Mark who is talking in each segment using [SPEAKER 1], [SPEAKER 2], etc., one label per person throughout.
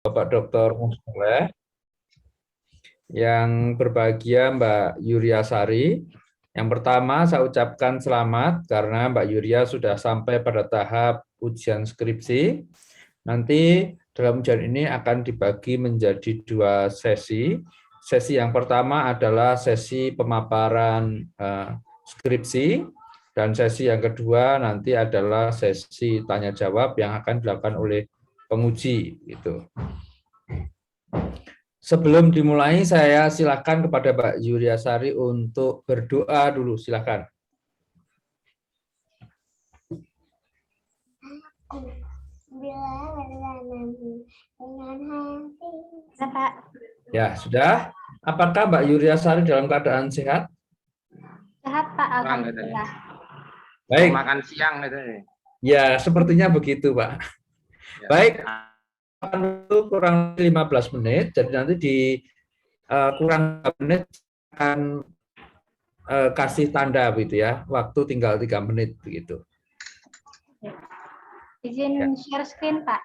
[SPEAKER 1] Bapak Dr. Mussoleh, yang berbahagia Mbak Yuria Sari. Yang pertama saya ucapkan selamat karena Mbak Yuria sudah sampai pada tahap ujian skripsi. Nanti dalam ujian ini akan dibagi menjadi 2 sesi. Sesi yang pertama adalah sesi pemaparan skripsi, dan sesi yang kedua nanti adalah sesi tanya jawab yang akan dilakukan oleh penguji. Gitu. Sebelum dimulai, saya silakan kepada Mbak Yuria Sari untuk berdoa dulu. Silakan. Ya, sudah. Apakah Mbak Yuria Sari dalam keadaan sehat?
[SPEAKER 2] Sehat, Pak. Alhamdulillah.
[SPEAKER 1] Baik.
[SPEAKER 3] Makan siang gitu.
[SPEAKER 1] Ya, sepertinya begitu, Pak. Ya. Baik. Itu kurang 15 menit, jadi nanti di kurang 15 menit akan kasih tanda begitu ya. Waktu tinggal 3 menit begitu.
[SPEAKER 2] Izin share screen, Pak.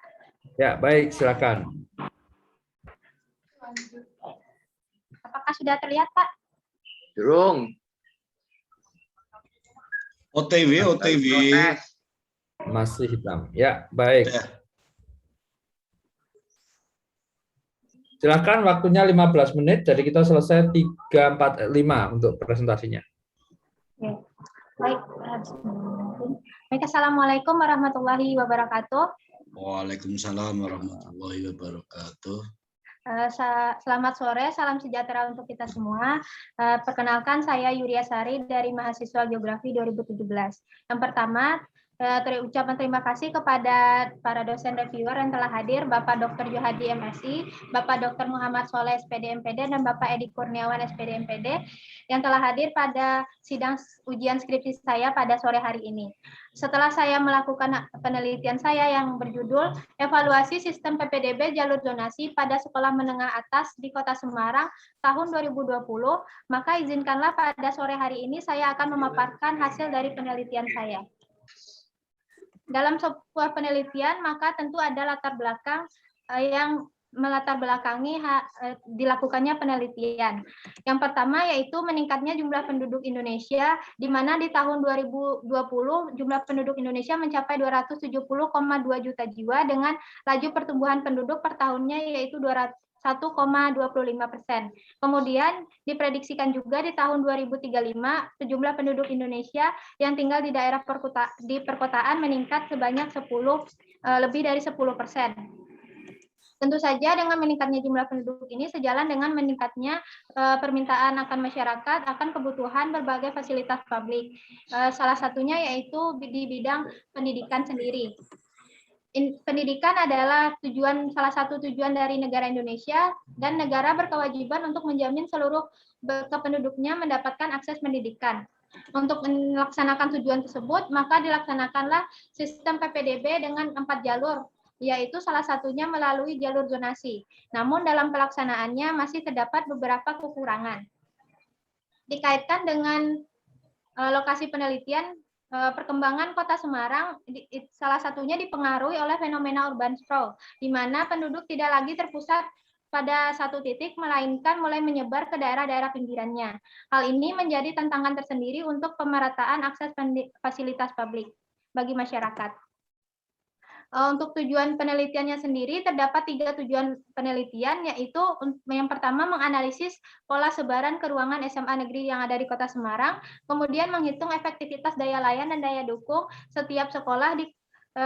[SPEAKER 1] Ya, baik, silakan.
[SPEAKER 2] Apakah sudah terlihat, Pak?
[SPEAKER 3] Durung.
[SPEAKER 4] OTW.
[SPEAKER 1] Masih hitam. Ya, baik. Silakan, waktunya 15 menit, jadi kita selesai 3, 4, 5 untuk presentasinya.
[SPEAKER 2] Ya. Baik. Baik, Assalamualaikum warahmatullahi wabarakatuh.
[SPEAKER 4] Waalaikumsalam warahmatullahi wabarakatuh.
[SPEAKER 2] Selamat sore, salam sejahtera untuk kita semua. Perkenalkan, saya Yuria Sari dari mahasiswa Geografi 2017. Yang pertama, ucapan terima kasih kepada para dosen reviewer yang telah hadir, Bapak Dr. Johadi MSI, Bapak Dr. Muhammad Soleh SPD MPD, dan Bapak Edi Kurniawan SPD MPD yang telah hadir pada sidang ujian skripsi saya pada sore hari ini. Setelah saya melakukan penelitian saya yang berjudul Evaluasi Sistem PPDB Jalur Zonasi pada Sekolah Menengah Atas di Kota Semarang tahun 2020, maka izinkanlah pada sore hari ini saya akan memaparkan hasil dari penelitian saya. Dalam sebuah penelitian, maka tentu ada latar belakang yang melatar belakangi dilakukannya penelitian. Yang pertama yaitu meningkatnya jumlah penduduk Indonesia, di mana di tahun 2020 jumlah penduduk Indonesia mencapai 270,2 juta jiwa dengan laju pertumbuhan penduduk per tahunnya yaitu 1,25%. Kemudian diprediksikan juga di tahun 2035 jumlah penduduk Indonesia yang tinggal di daerah perkotaan meningkat sebanyak lebih dari 10%. Tentu saja dengan meningkatnya jumlah penduduk ini sejalan dengan meningkatnya permintaan akan masyarakat akan kebutuhan berbagai fasilitas publik. Salah satunya yaitu di bidang pendidikan sendiri. Pendidikan adalah salah satu tujuan dari negara Indonesia, dan negara berkewajiban untuk menjamin seluruh penduduknya mendapatkan akses pendidikan. Untuk melaksanakan tujuan tersebut, maka dilaksanakanlah sistem PPDB dengan 4 jalur, yaitu salah satunya melalui jalur zonasi. Namun dalam pelaksanaannya masih terdapat beberapa kekurangan. Dikaitkan dengan lokasi penelitian, perkembangan Kota Semarang salah satunya dipengaruhi oleh fenomena urban sprawl, di mana penduduk tidak lagi terpusat pada satu titik, melainkan mulai menyebar ke daerah-daerah pinggirannya. Hal ini menjadi tantangan tersendiri untuk pemerataan akses fasilitas publik bagi masyarakat. Untuk tujuan penelitiannya sendiri terdapat 3 tujuan penelitian, yaitu yang pertama menganalisis pola sebaran ke ruangan SMA negeri yang ada di Kota Semarang, kemudian menghitung efektivitas daya layan dan daya dukung setiap sekolah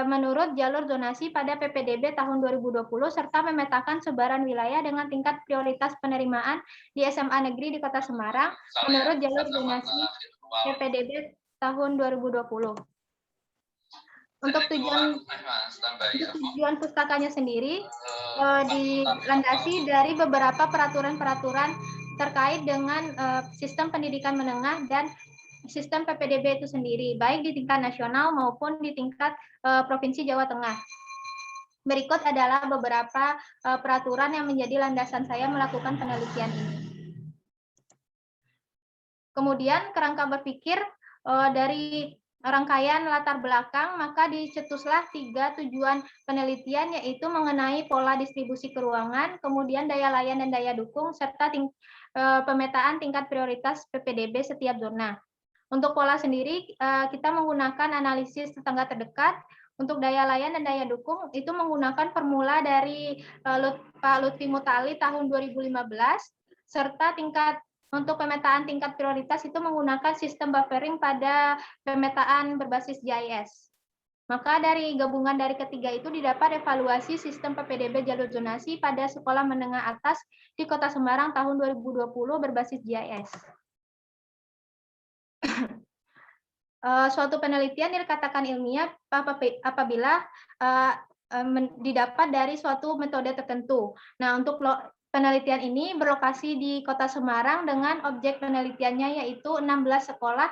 [SPEAKER 2] menurut jalur zonasi pada PPDB tahun 2020, serta memetakan sebaran wilayah dengan tingkat prioritas penerimaan di SMA negeri di Kota Semarang menurut jalur zonasi PPDB tahun 2020. Untuk tujuan pustakanya sendiri dilandasi dari beberapa peraturan-peraturan terkait dengan sistem pendidikan menengah dan sistem PPDB itu sendiri, baik di tingkat nasional maupun di tingkat Provinsi Jawa Tengah. Berikut adalah beberapa peraturan yang menjadi landasan saya melakukan penelitian ini. Kemudian kerangka berpikir dari rangkaian latar belakang, maka dicetuslah 3 tujuan penelitian, yaitu mengenai pola distribusi keruangan, kemudian daya layan dan daya dukung, serta pemetaan tingkat prioritas PPDB setiap zona. Untuk pola sendiri, kita menggunakan analisis tetangga terdekat. Untuk daya layan dan daya dukung, itu menggunakan formula dari Pak Lutfi Mutali tahun 2015, serta untuk pemetaan tingkat prioritas itu menggunakan sistem buffering pada pemetaan berbasis GIS. Maka dari gabungan dari ketiga itu didapat evaluasi sistem PPDB jalur zonasi pada sekolah menengah atas di Kota Semarang tahun 2020 berbasis GIS. Suatu penelitian dikatakan ilmiah apabila didapat dari suatu metode tertentu. Nah, untuk penelitian ini berlokasi di Kota Semarang dengan objek penelitiannya yaitu 16 sekolah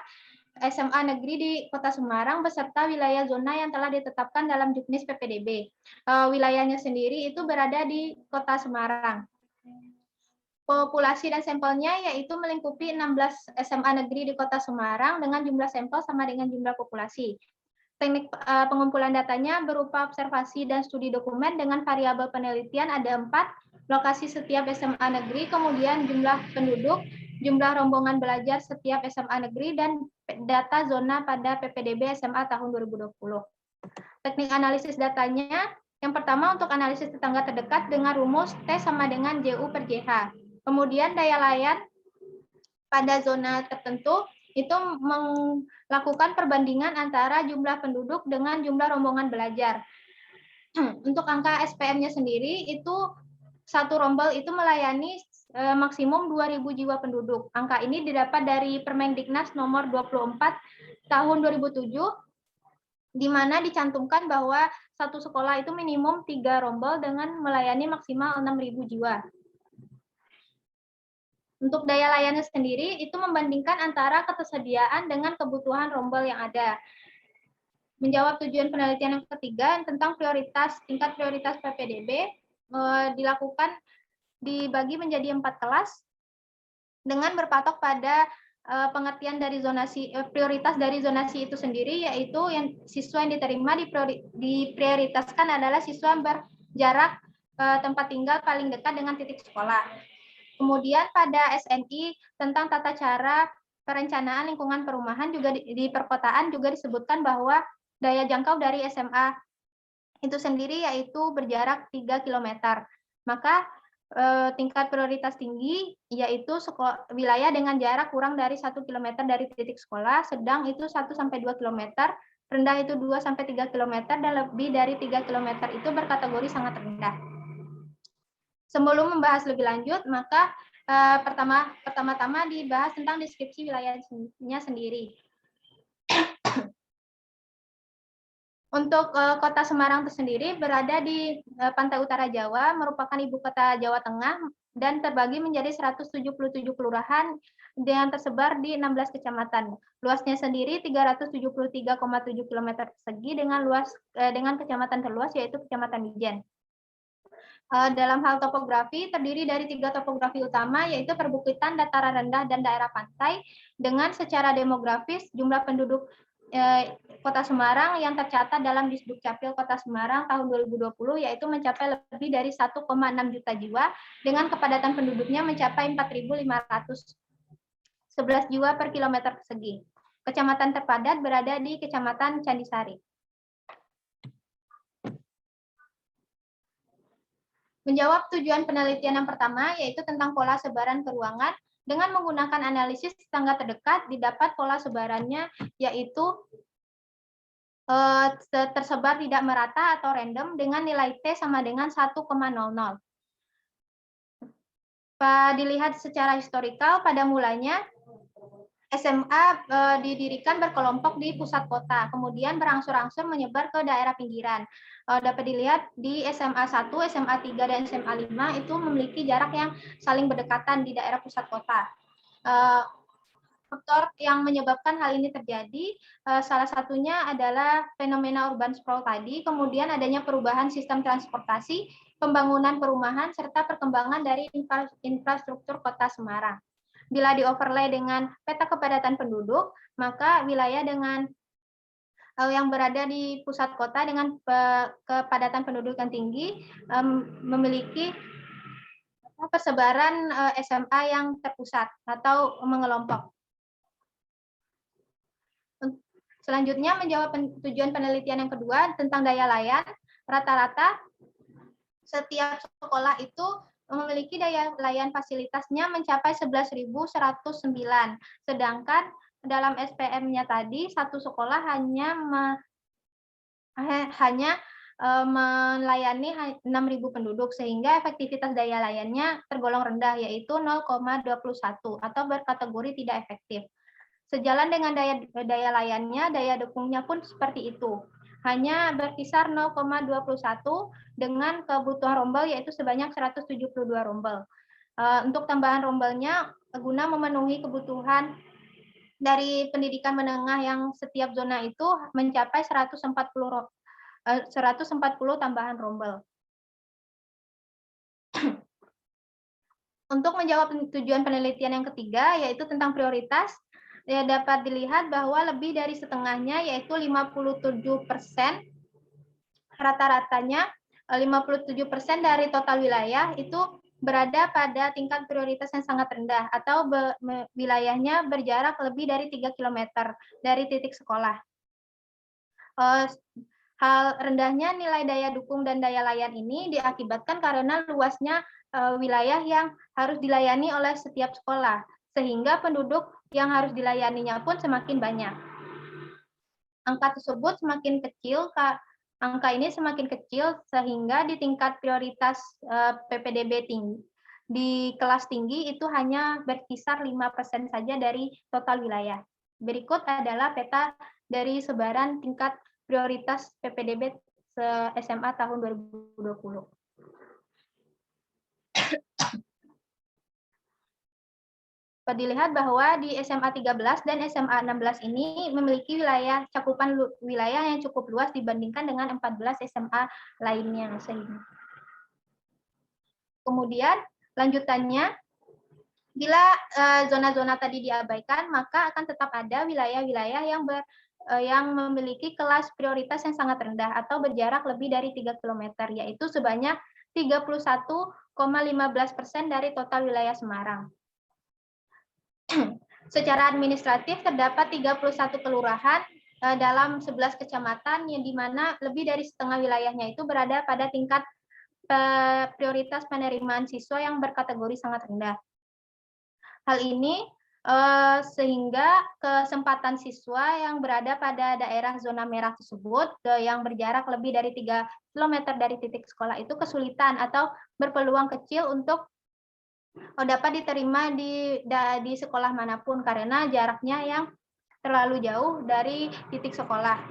[SPEAKER 2] SMA negeri di Kota Semarang beserta wilayah zona yang telah ditetapkan dalam Juknis PPDB. Wilayahnya sendiri itu berada di Kota Semarang. Populasi dan sampelnya yaitu melingkupi 16 SMA negeri di Kota Semarang dengan jumlah sampel sama dengan jumlah populasi. Teknik pengumpulan datanya berupa observasi dan studi dokumen dengan variabel penelitian ada 4, lokasi setiap SMA negeri, kemudian jumlah penduduk, jumlah rombongan belajar setiap SMA negeri, dan data zona pada PPDB SMA tahun 2020. Teknik analisis datanya, yang pertama untuk analisis tetangga terdekat dengan rumus T sama dengan JU per JH. Kemudian daya layan pada zona tertentu itu melakukan perbandingan antara jumlah penduduk dengan jumlah rombongan belajar. Untuk angka SPM-nya sendiri itu satu rombel itu melayani maksimum 2.000 jiwa penduduk. Angka ini didapat dari Permendiknas nomor 24 tahun 2007, di mana dicantumkan bahwa satu sekolah itu minimum 3 rombel dengan melayani maksimal 6.000 jiwa. Untuk daya layannya sendiri, itu membandingkan antara ketersediaan dengan kebutuhan rombel yang ada. Menjawab tujuan penelitian yang ketiga tentang tingkat prioritas PPDB, dibagi menjadi 4 kelas, dengan berpatok pada pengertian dari zonasi, prioritas dari zonasi itu sendiri, yaitu yang siswa yang diterima diprioritaskan adalah siswa yang berjarak tempat tinggal paling dekat dengan titik sekolah. Kemudian pada SNI tentang tata cara perencanaan lingkungan perumahan juga di perkotaan juga disebutkan bahwa daya jangkau dari SMA itu sendiri yaitu berjarak 3 km. Maka tingkat prioritas tinggi yaitu wilayah dengan jarak kurang dari 1 km dari titik sekolah, sedang itu 1-2 km, rendah itu 2-3 km, dan lebih dari 3 km itu berkategori sangat rendah. Sebelum membahas lebih lanjut, maka pertama-tama dibahas tentang deskripsi wilayahnya sendiri. Untuk Kota Semarang itu sendiri berada di pantai utara Jawa, merupakan ibu kota Jawa Tengah, dan terbagi menjadi 177 kelurahan yang tersebar di 16 kecamatan. Luasnya sendiri 373,7 km persegi dengan kecamatan terluas yaitu Kecamatan Mijen. Dalam hal topografi, terdiri dari 3 topografi utama, yaitu perbukitan, dataran rendah, dan daerah pantai. Dengan secara demografis, jumlah penduduk Kota Semarang yang tercatat dalam Disdukcapil Kota Semarang tahun 2020, yaitu mencapai lebih dari 1,6 juta jiwa, dengan kepadatan penduduknya mencapai 4.511 jiwa per kilometer persegi. Kecamatan terpadat berada di Kecamatan Candisari. Menjawab tujuan penelitian yang pertama, yaitu tentang pola sebaran keruangan, dengan menggunakan analisis tetangga terdekat, didapat pola sebarannya, yaitu tersebar tidak merata atau random dengan nilai T sama dengan 1,00. Dilihat secara historikal, pada mulanya SMA didirikan berkelompok di pusat kota, kemudian berangsur-angsur menyebar ke daerah pinggiran. Dapat dilihat di SMA 1, SMA 3, dan SMA 5 itu memiliki jarak yang saling berdekatan di daerah pusat kota. Faktor yang menyebabkan hal ini terjadi, salah satunya adalah fenomena urban sprawl tadi, kemudian adanya perubahan sistem transportasi, pembangunan perumahan, serta perkembangan dari infrastruktur Kota Semarang. Bila di-overlay dengan peta kepadatan penduduk, maka wilayah dengan yang berada di pusat kota dengan kepadatan penduduk yang tinggi memiliki persebaran SMA yang terpusat atau mengelompok. Selanjutnya menjawab tujuan penelitian yang kedua tentang daya layan. Rata-rata setiap sekolah itu memiliki daya layan fasilitasnya mencapai 11.109. Sedangkan dalam SPM-nya tadi satu sekolah hanya melayani 6.000 penduduk sehingga efektivitas daya layannya tergolong rendah yaitu 0,21 atau berkategori tidak efektif. Sejalan dengan daya layannya, daya dukungnya pun seperti itu. Hanya berkisar 0,21 dengan kebutuhan rombel yaitu sebanyak 172 rombel. Untuk tambahan rombelnya guna memenuhi kebutuhan dari pendidikan menengah yang setiap zona itu mencapai 140 tambahan rombel. Untuk menjawab tujuan penelitian yang ketiga yaitu tentang prioritas, ya, dapat dilihat bahwa lebih dari setengahnya yaitu 57%, rata-ratanya 57% dari total wilayah itu berada pada tingkat prioritas yang sangat rendah atau wilayahnya berjarak lebih dari 3 km dari titik sekolah. Hal rendahnya nilai daya dukung dan daya layan ini diakibatkan karena luasnya wilayah yang harus dilayani oleh setiap sekolah, sehingga penduduk yang harus dilayaninya pun semakin banyak. Angka tersebut semakin kecil, angka ini semakin kecil sehingga di tingkat prioritas PPDB tinggi, di kelas tinggi itu hanya berkisar 5% saja dari total wilayah. Berikut adalah peta dari sebaran tingkat prioritas PPDB SMA tahun 2020. Dilihat bahwa di SMA 13 dan SMA 16 ini memiliki cakupan wilayah yang cukup luas dibandingkan dengan 14 SMA lainnya. Kemudian lanjutannya, bila zona-zona tadi diabaikan, maka akan tetap ada wilayah-wilayah yang memiliki kelas prioritas yang sangat rendah atau berjarak lebih dari 3 km, yaitu sebanyak 31,15% dari total wilayah Semarang. Secara administratif terdapat 31 kelurahan dalam 11 kecamatan yang dimana lebih dari setengah wilayahnya itu berada pada tingkat prioritas penerimaan siswa yang berkategori sangat rendah. Hal ini sehingga kesempatan siswa yang berada pada daerah zona merah tersebut yang berjarak lebih dari 3 km dari titik sekolah itu kesulitan atau berpeluang kecil untuk dapat diterima di sekolah manapun karena jaraknya yang terlalu jauh dari titik sekolah.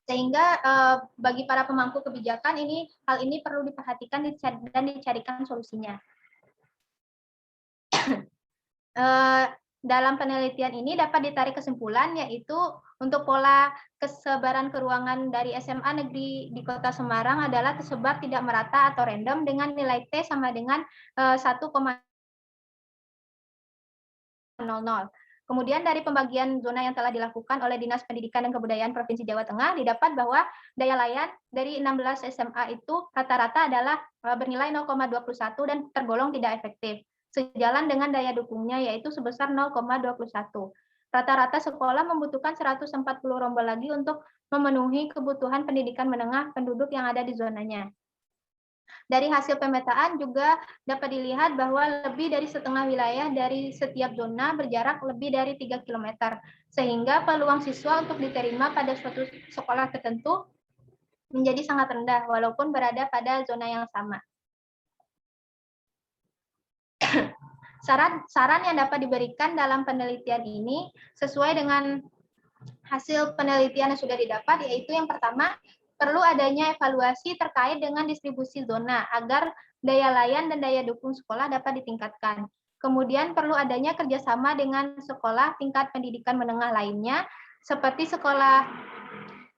[SPEAKER 2] Sehingga bagi para pemangku kebijakan hal ini perlu diperhatikan dan dicarikan solusinya. Dalam penelitian ini dapat ditarik kesimpulan yaitu untuk pola kesebaran keruangan dari SMA negeri di Kota Semarang adalah tersebar tidak merata atau random dengan nilai T sama dengan 1,00. Kemudian dari pembagian zona yang telah dilakukan oleh Dinas Pendidikan dan Kebudayaan Provinsi Jawa Tengah didapat bahwa daya layan dari 16 SMA itu rata-rata adalah bernilai 0,21 dan tergolong tidak efektif. Sejalan dengan daya dukungnya yaitu sebesar 0,21. Rata-rata sekolah membutuhkan 140 rombel lagi untuk memenuhi kebutuhan pendidikan menengah penduduk yang ada di zonanya. Dari hasil pemetaan juga dapat dilihat bahwa lebih dari setengah wilayah dari setiap zona berjarak lebih dari 3 km, sehingga peluang siswa untuk diterima pada suatu sekolah tertentu menjadi sangat rendah walaupun berada pada zona yang sama. Saran yang dapat diberikan dalam penelitian ini sesuai dengan hasil penelitian yang sudah didapat, yaitu yang pertama, perlu adanya evaluasi terkait dengan distribusi zona agar daya layan dan daya dukung sekolah dapat ditingkatkan. Kemudian perlu adanya kerjasama dengan sekolah tingkat pendidikan menengah lainnya, seperti sekolah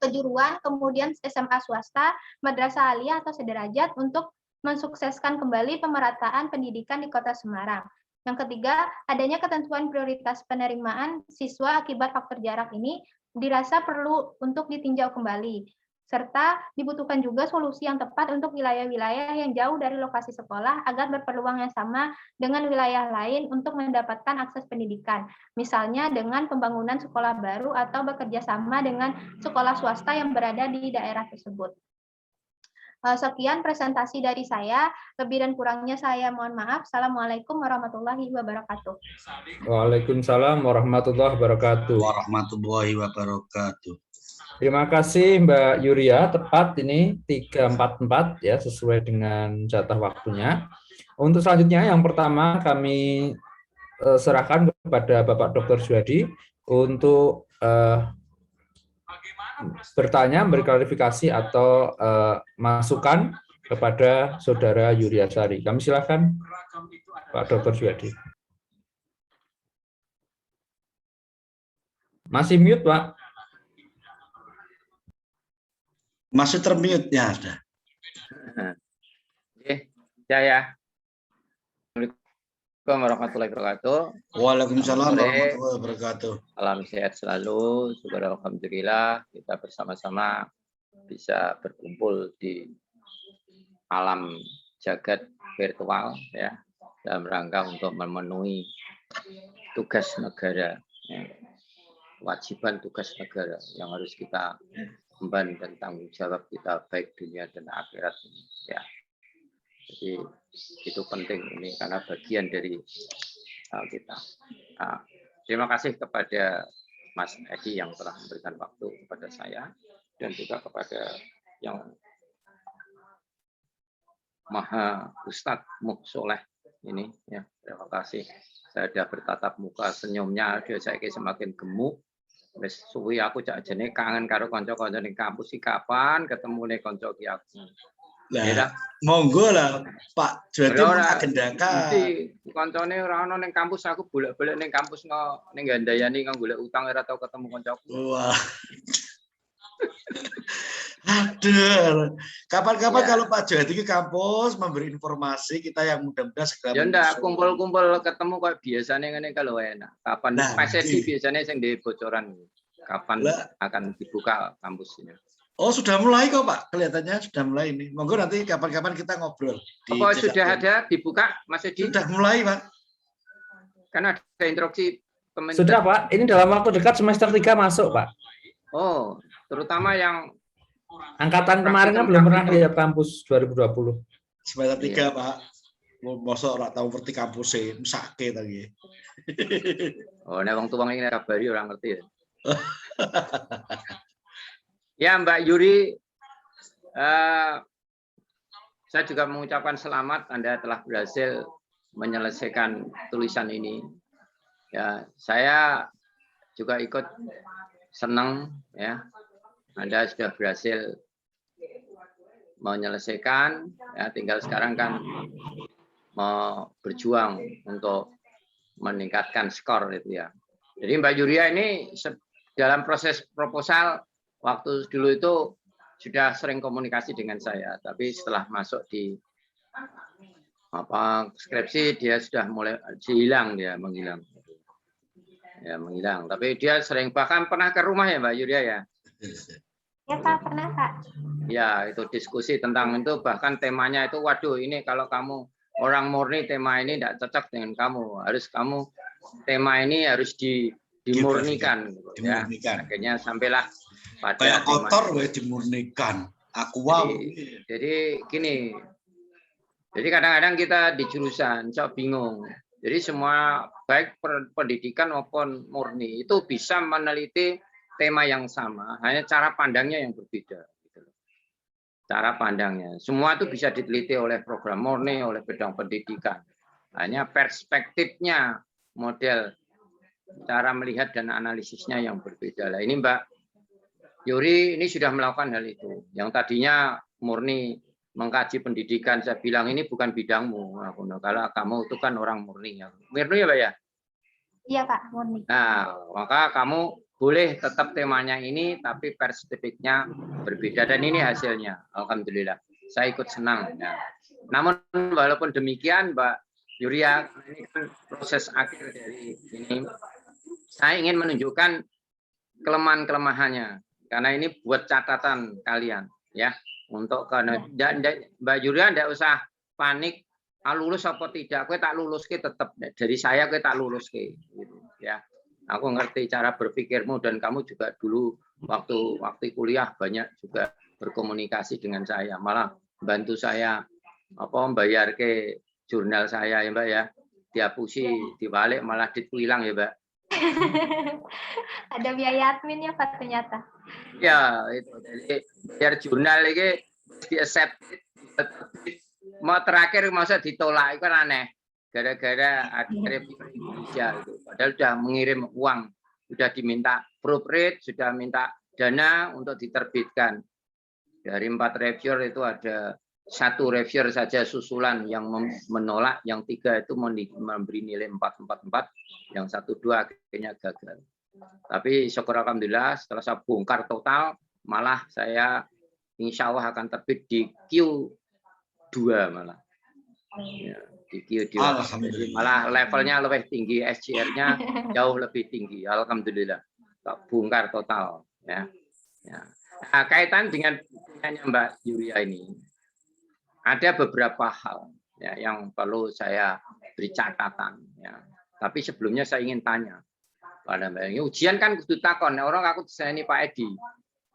[SPEAKER 2] kejuruan, kemudian SMA swasta, madrasah aliyah atau sederajat untuk mensukseskan kembali pemerataan pendidikan di Kota Semarang. Yang ketiga, adanya ketentuan prioritas penerimaan siswa akibat faktor jarak ini dirasa perlu untuk ditinjau kembali. Serta dibutuhkan juga solusi yang tepat untuk wilayah-wilayah yang jauh dari lokasi sekolah agar berpeluang yang sama dengan wilayah lain untuk mendapatkan akses pendidikan. Misalnya dengan pembangunan sekolah baru atau bekerja sama dengan sekolah swasta yang berada di daerah tersebut. Sekian presentasi dari saya. Lebih dan kurangnya saya mohon maaf. Assalamualaikum warahmatullahi wabarakatuh.
[SPEAKER 1] Waalaikumsalam warahmatullahi wabarakatuh.
[SPEAKER 4] Warahmatullahi wabarakatuh.
[SPEAKER 1] Terima kasih Mbak Yuria, tepat ini 344 ya sesuai dengan jatah waktunya. Untuk selanjutnya yang pertama kami serahkan kepada Bapak Dr. Juwadi untuk bertanya, memberi klarifikasi atau masukan kepada Saudara Yuria Sari. Kami silakan Pak Dr. Juwadi. Masih mute, Pak.
[SPEAKER 4] Masih termute ya sudah.
[SPEAKER 3] Oke, saya. Assalamualaikum warahmatullahi wabarakatuh.
[SPEAKER 4] Waalaikumsalam warahmatullahi wabarakatuh.
[SPEAKER 3] Salam sehat selalu. Syukur alhamdulillah kita bersama-sama bisa berkumpul di alam jagat virtual ya dalam rangka untuk memenuhi tugas negara, ya, kewajiban tugas negara yang harus kita emban dan tanggung jawab kita baik dunia dan akhirat ini ya. Jadi itu penting ini karena bagian dari kita. Terima kasih kepada Mas Edi yang telah memberikan waktu kepada saya dan juga kepada yang Maha Ustadz Muksoleh ini ya. Terima kasih. Saya sudah bertatap muka, senyumnya dia saya semakin gemuk. Wis suwi aku cak jene kangen karo kanca-kanca ning kampus iki kapan ketemu ning kanca ki aku.
[SPEAKER 4] Lah, monggo lah Pak Juwadi agendakan.
[SPEAKER 3] Nanti kancane ora ana ning kampus aku bolak-balik ning kampus ning Gandayani golek utang ora tau ketemu kancaku.
[SPEAKER 4] Wah. Aduh, kapan-kapan
[SPEAKER 3] Ya.
[SPEAKER 4] kalau Pak Juwadi ke kampus memberi informasi kita yang mudah-mudahan segera.
[SPEAKER 3] Ya ndak kumpul-kumpul ketemu kok biasanya ngene kalau enak. Kapan
[SPEAKER 4] Nah,
[SPEAKER 3] PSSI biasanya sing di bocoran kapan akan dibuka kampus ini.
[SPEAKER 4] Oh, sudah mulai kok Pak. Kelihatannya sudah mulai ini. Monggo nanti kapan-kapan kita ngobrol.
[SPEAKER 3] Apa sudah ada dibuka Mas Edi?
[SPEAKER 4] Sudah mulai, Pak.
[SPEAKER 3] Karena ada instruksi Kementerian.
[SPEAKER 1] Sudah, Pak. Ini dalam waktu dekat semester 3 masuk, Pak.
[SPEAKER 3] Oh, terutama yang
[SPEAKER 1] angkatan kemarin kan belum pernah lihat kampus 2020.
[SPEAKER 4] Semester 3, Pak. Mosok ora tau ngerti kampus e, mesake tadi.
[SPEAKER 3] Oh, nek wong tuwa ngene kabari ora ngerti ya. Ya, Mbak Yuri, saya juga mengucapkan selamat Anda telah berhasil menyelesaikan tulisan ini. Ya, saya juga ikut senang ya. Anda sudah berhasil menyelesaikan, ya, tinggal sekarang kan mau berjuang untuk meningkatkan skor itu ya. Jadi Mbak Yuria ini dalam proses proposal waktu dulu itu sudah sering komunikasi dengan saya, tapi setelah masuk di skripsi dia sudah mulai menghilang. Ya, menghilang. Tapi dia sering bahkan pernah ke rumah ya Mbak Yuria ya.
[SPEAKER 2] Ya Pak, pernah Pak.
[SPEAKER 3] Ya, itu diskusi tentang itu, bahkan temanya itu, waduh ini kalau kamu orang murni tema ini tidak cocok dengan kamu, harus kamu tema ini harus dimurnikan. Ya. Akhirnya sampailah pada
[SPEAKER 4] kayak kotor weh dimurnikan. Aku wow.
[SPEAKER 3] Jadi gini, jadi kadang-kadang kita di jurusan sok bingung. Jadi semua baik pendidikan maupun murni itu bisa meneliti tema yang sama, hanya cara pandangnya yang berbeda. Cara pandangnya, semua itu bisa diteliti oleh program murni, oleh bidang pendidikan. Hanya perspektifnya, model, cara melihat dan analisisnya yang berbeda. Lah ini Mbak Yuri ini sudah melakukan hal itu. Yang tadinya murni mengkaji pendidikan, saya bilang ini bukan bidangmu. Kalau kamu itu kan orang murni. Murni ya Mbak ya?
[SPEAKER 2] Iya Pak, murni.
[SPEAKER 3] Nah, maka kamu boleh tetap temanya ini, tapi perspektifnya berbeda. Dan ini hasilnya, alhamdulillah. Saya ikut senang. Nah, namun walaupun demikian, Mbak Yuria, ini kan proses akhir dari ini. Saya ingin menunjukkan kelemahan-kelemahannya. Karena ini buat catatan kalian ya. Untuk Mbak Yuria ndak usah panik, lulus apa tidak, kowe tak lulus ke tetap dari saya kowe tak lulus ke gitu ya. Aku ngerti cara berpikirmu dan kamu juga dulu waktu kuliah banyak juga berkomunikasi dengan saya, malah bantu saya membayar ke jurnal saya ya Mbak ya. Diapusi, dibalik malah dituilang ya Mbak.
[SPEAKER 2] Ada biaya admin ya Pak ternyata.
[SPEAKER 3] Ya, itu. Jadi biar jurnal ini di-accept. Mau terakhir masa ditolak itu kan aneh. Gara-gara ada Republik Indonesia itu. Padahal sudah mengirim uang, sudah diminta proofread, sudah minta dana untuk diterbitkan. Dari 4 reviewer itu ada 1 reviewer saja susulan yang menolak, yang 3 itu memberi nilai 4,44, yang 1, 2 akhirnya gagal. Tapi syukur alhamdulillah setelah saya bongkar total, malah saya insya Allah akan terbit di Q2 malah. Ya, di Q2. Jadi malah levelnya lebih tinggi, SCR-nya jauh lebih tinggi. Alhamdulillah. Bongkar total. Ya. Ya. Nah, kaitan dengan Mbak Yuria ini, ada beberapa hal ya, yang perlu saya beri catatan. Ya. Tapi sebelumnya saya ingin tanya. Pada ujian kan kudu takon, orang aku disini Pak Edi.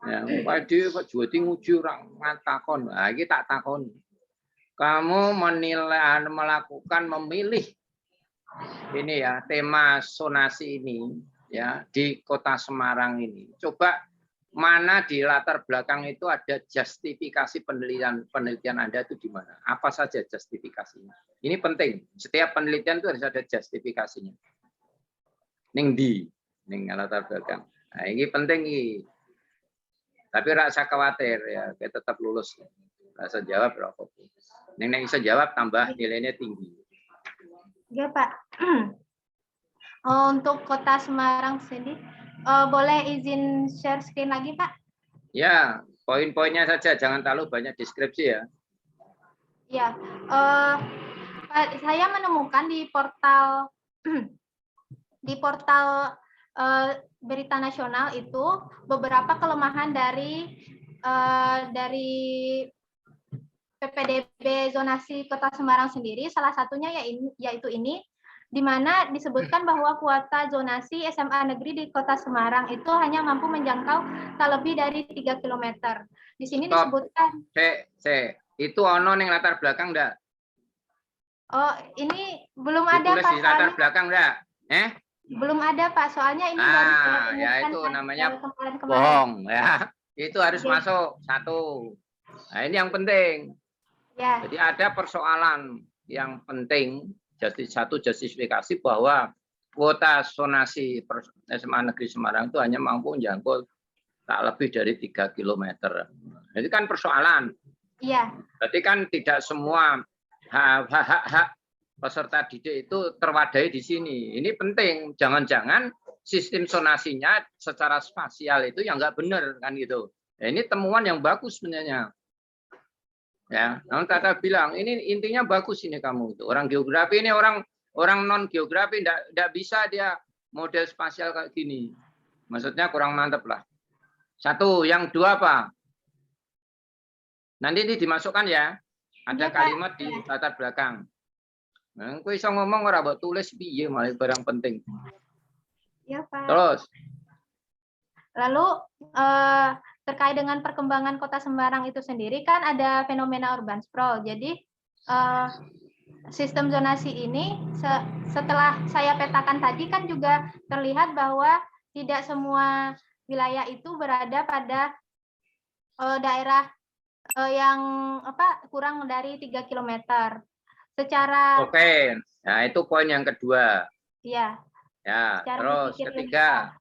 [SPEAKER 3] Ya, Pak Edi kok juweti nguji orang takon. Nah, iki tak takon. Kamu menilai memilih ini ya tema sonasi ini ya di Kota Semarang ini. Coba mana di latar belakang itu ada justifikasi penelitian Anda itu di mana? Apa saja justifikasinya? Ini penting. Setiap penelitian itu harus ada justifikasinya. Ning latar belakang. Nah, ini penting ini. Tapi rasa khawatir ya, kita tetap lulus. Rasa jawab berapa? Ning bisa jawab tambah nilainya tinggi.
[SPEAKER 2] Ya Pak. Untuk Kota Semarang sendiri, boleh izin share screen lagi Pak?
[SPEAKER 3] Ya, poin-poinnya saja, jangan terlalu banyak deskripsi ya.
[SPEAKER 2] Ya, saya menemukan di portal Berita Nasional itu beberapa kelemahan dari PPDB zonasi Kota Semarang sendiri. Salah satunya yaitu ini, di mana disebutkan bahwa kuota zonasi SMA negeri di Kota Semarang itu hanya mampu menjangkau tak lebih dari 3 km. Di sini disebutkan.
[SPEAKER 3] Itu ono ning latar belakang enggak?
[SPEAKER 2] Oh, ini belum ada Pak.
[SPEAKER 3] Di latar belakang enggak?
[SPEAKER 2] Belum ada Pak, soalnya ini baru
[SPEAKER 3] ya itu namanya bohong ya. Itu harus masuk 1. Nah, ini yang penting. Ya. Jadi ada persoalan yang penting, satu justifikasi bahwa kuota zonasi SMA Negeri Semarang itu hanya mampu menjangkau tak lebih dari 3 km. Jadi kan persoalan. Iya. Berarti kan tidak semua hak peserta didik itu terwadai di sini. Ini penting. Jangan-jangan sistem zonasinya secara spasial itu yang nggak benar kan gitu. Nah, ini temuan yang bagus sebenarnya. Ya, namun Tata bilang ini intinya bagus ini kamu itu. Orang geografi ini orang non geografi enggak bisa dia model spasial kayak gini. Maksudnya kurang mantep lah. 1, yang 2 apa? Nanti ini dimasukkan ya. Ada kalimat di latar belakang. Nah, kowe iso ngomong ora mbok tulis piye malah barang penting.
[SPEAKER 2] Ya, Pak.
[SPEAKER 3] Terus.
[SPEAKER 2] Lalu terkait dengan perkembangan Kota Semarang itu sendiri kan ada fenomena urban sprawl. Jadi sistem zonasi ini setelah saya petakan tadi kan juga terlihat bahwa tidak semua wilayah itu berada pada daerah yang kurang dari 3 km. Secara
[SPEAKER 3] Oke. Nah, itu poin yang kedua.
[SPEAKER 2] Iya.
[SPEAKER 3] Ya, terus ketiga.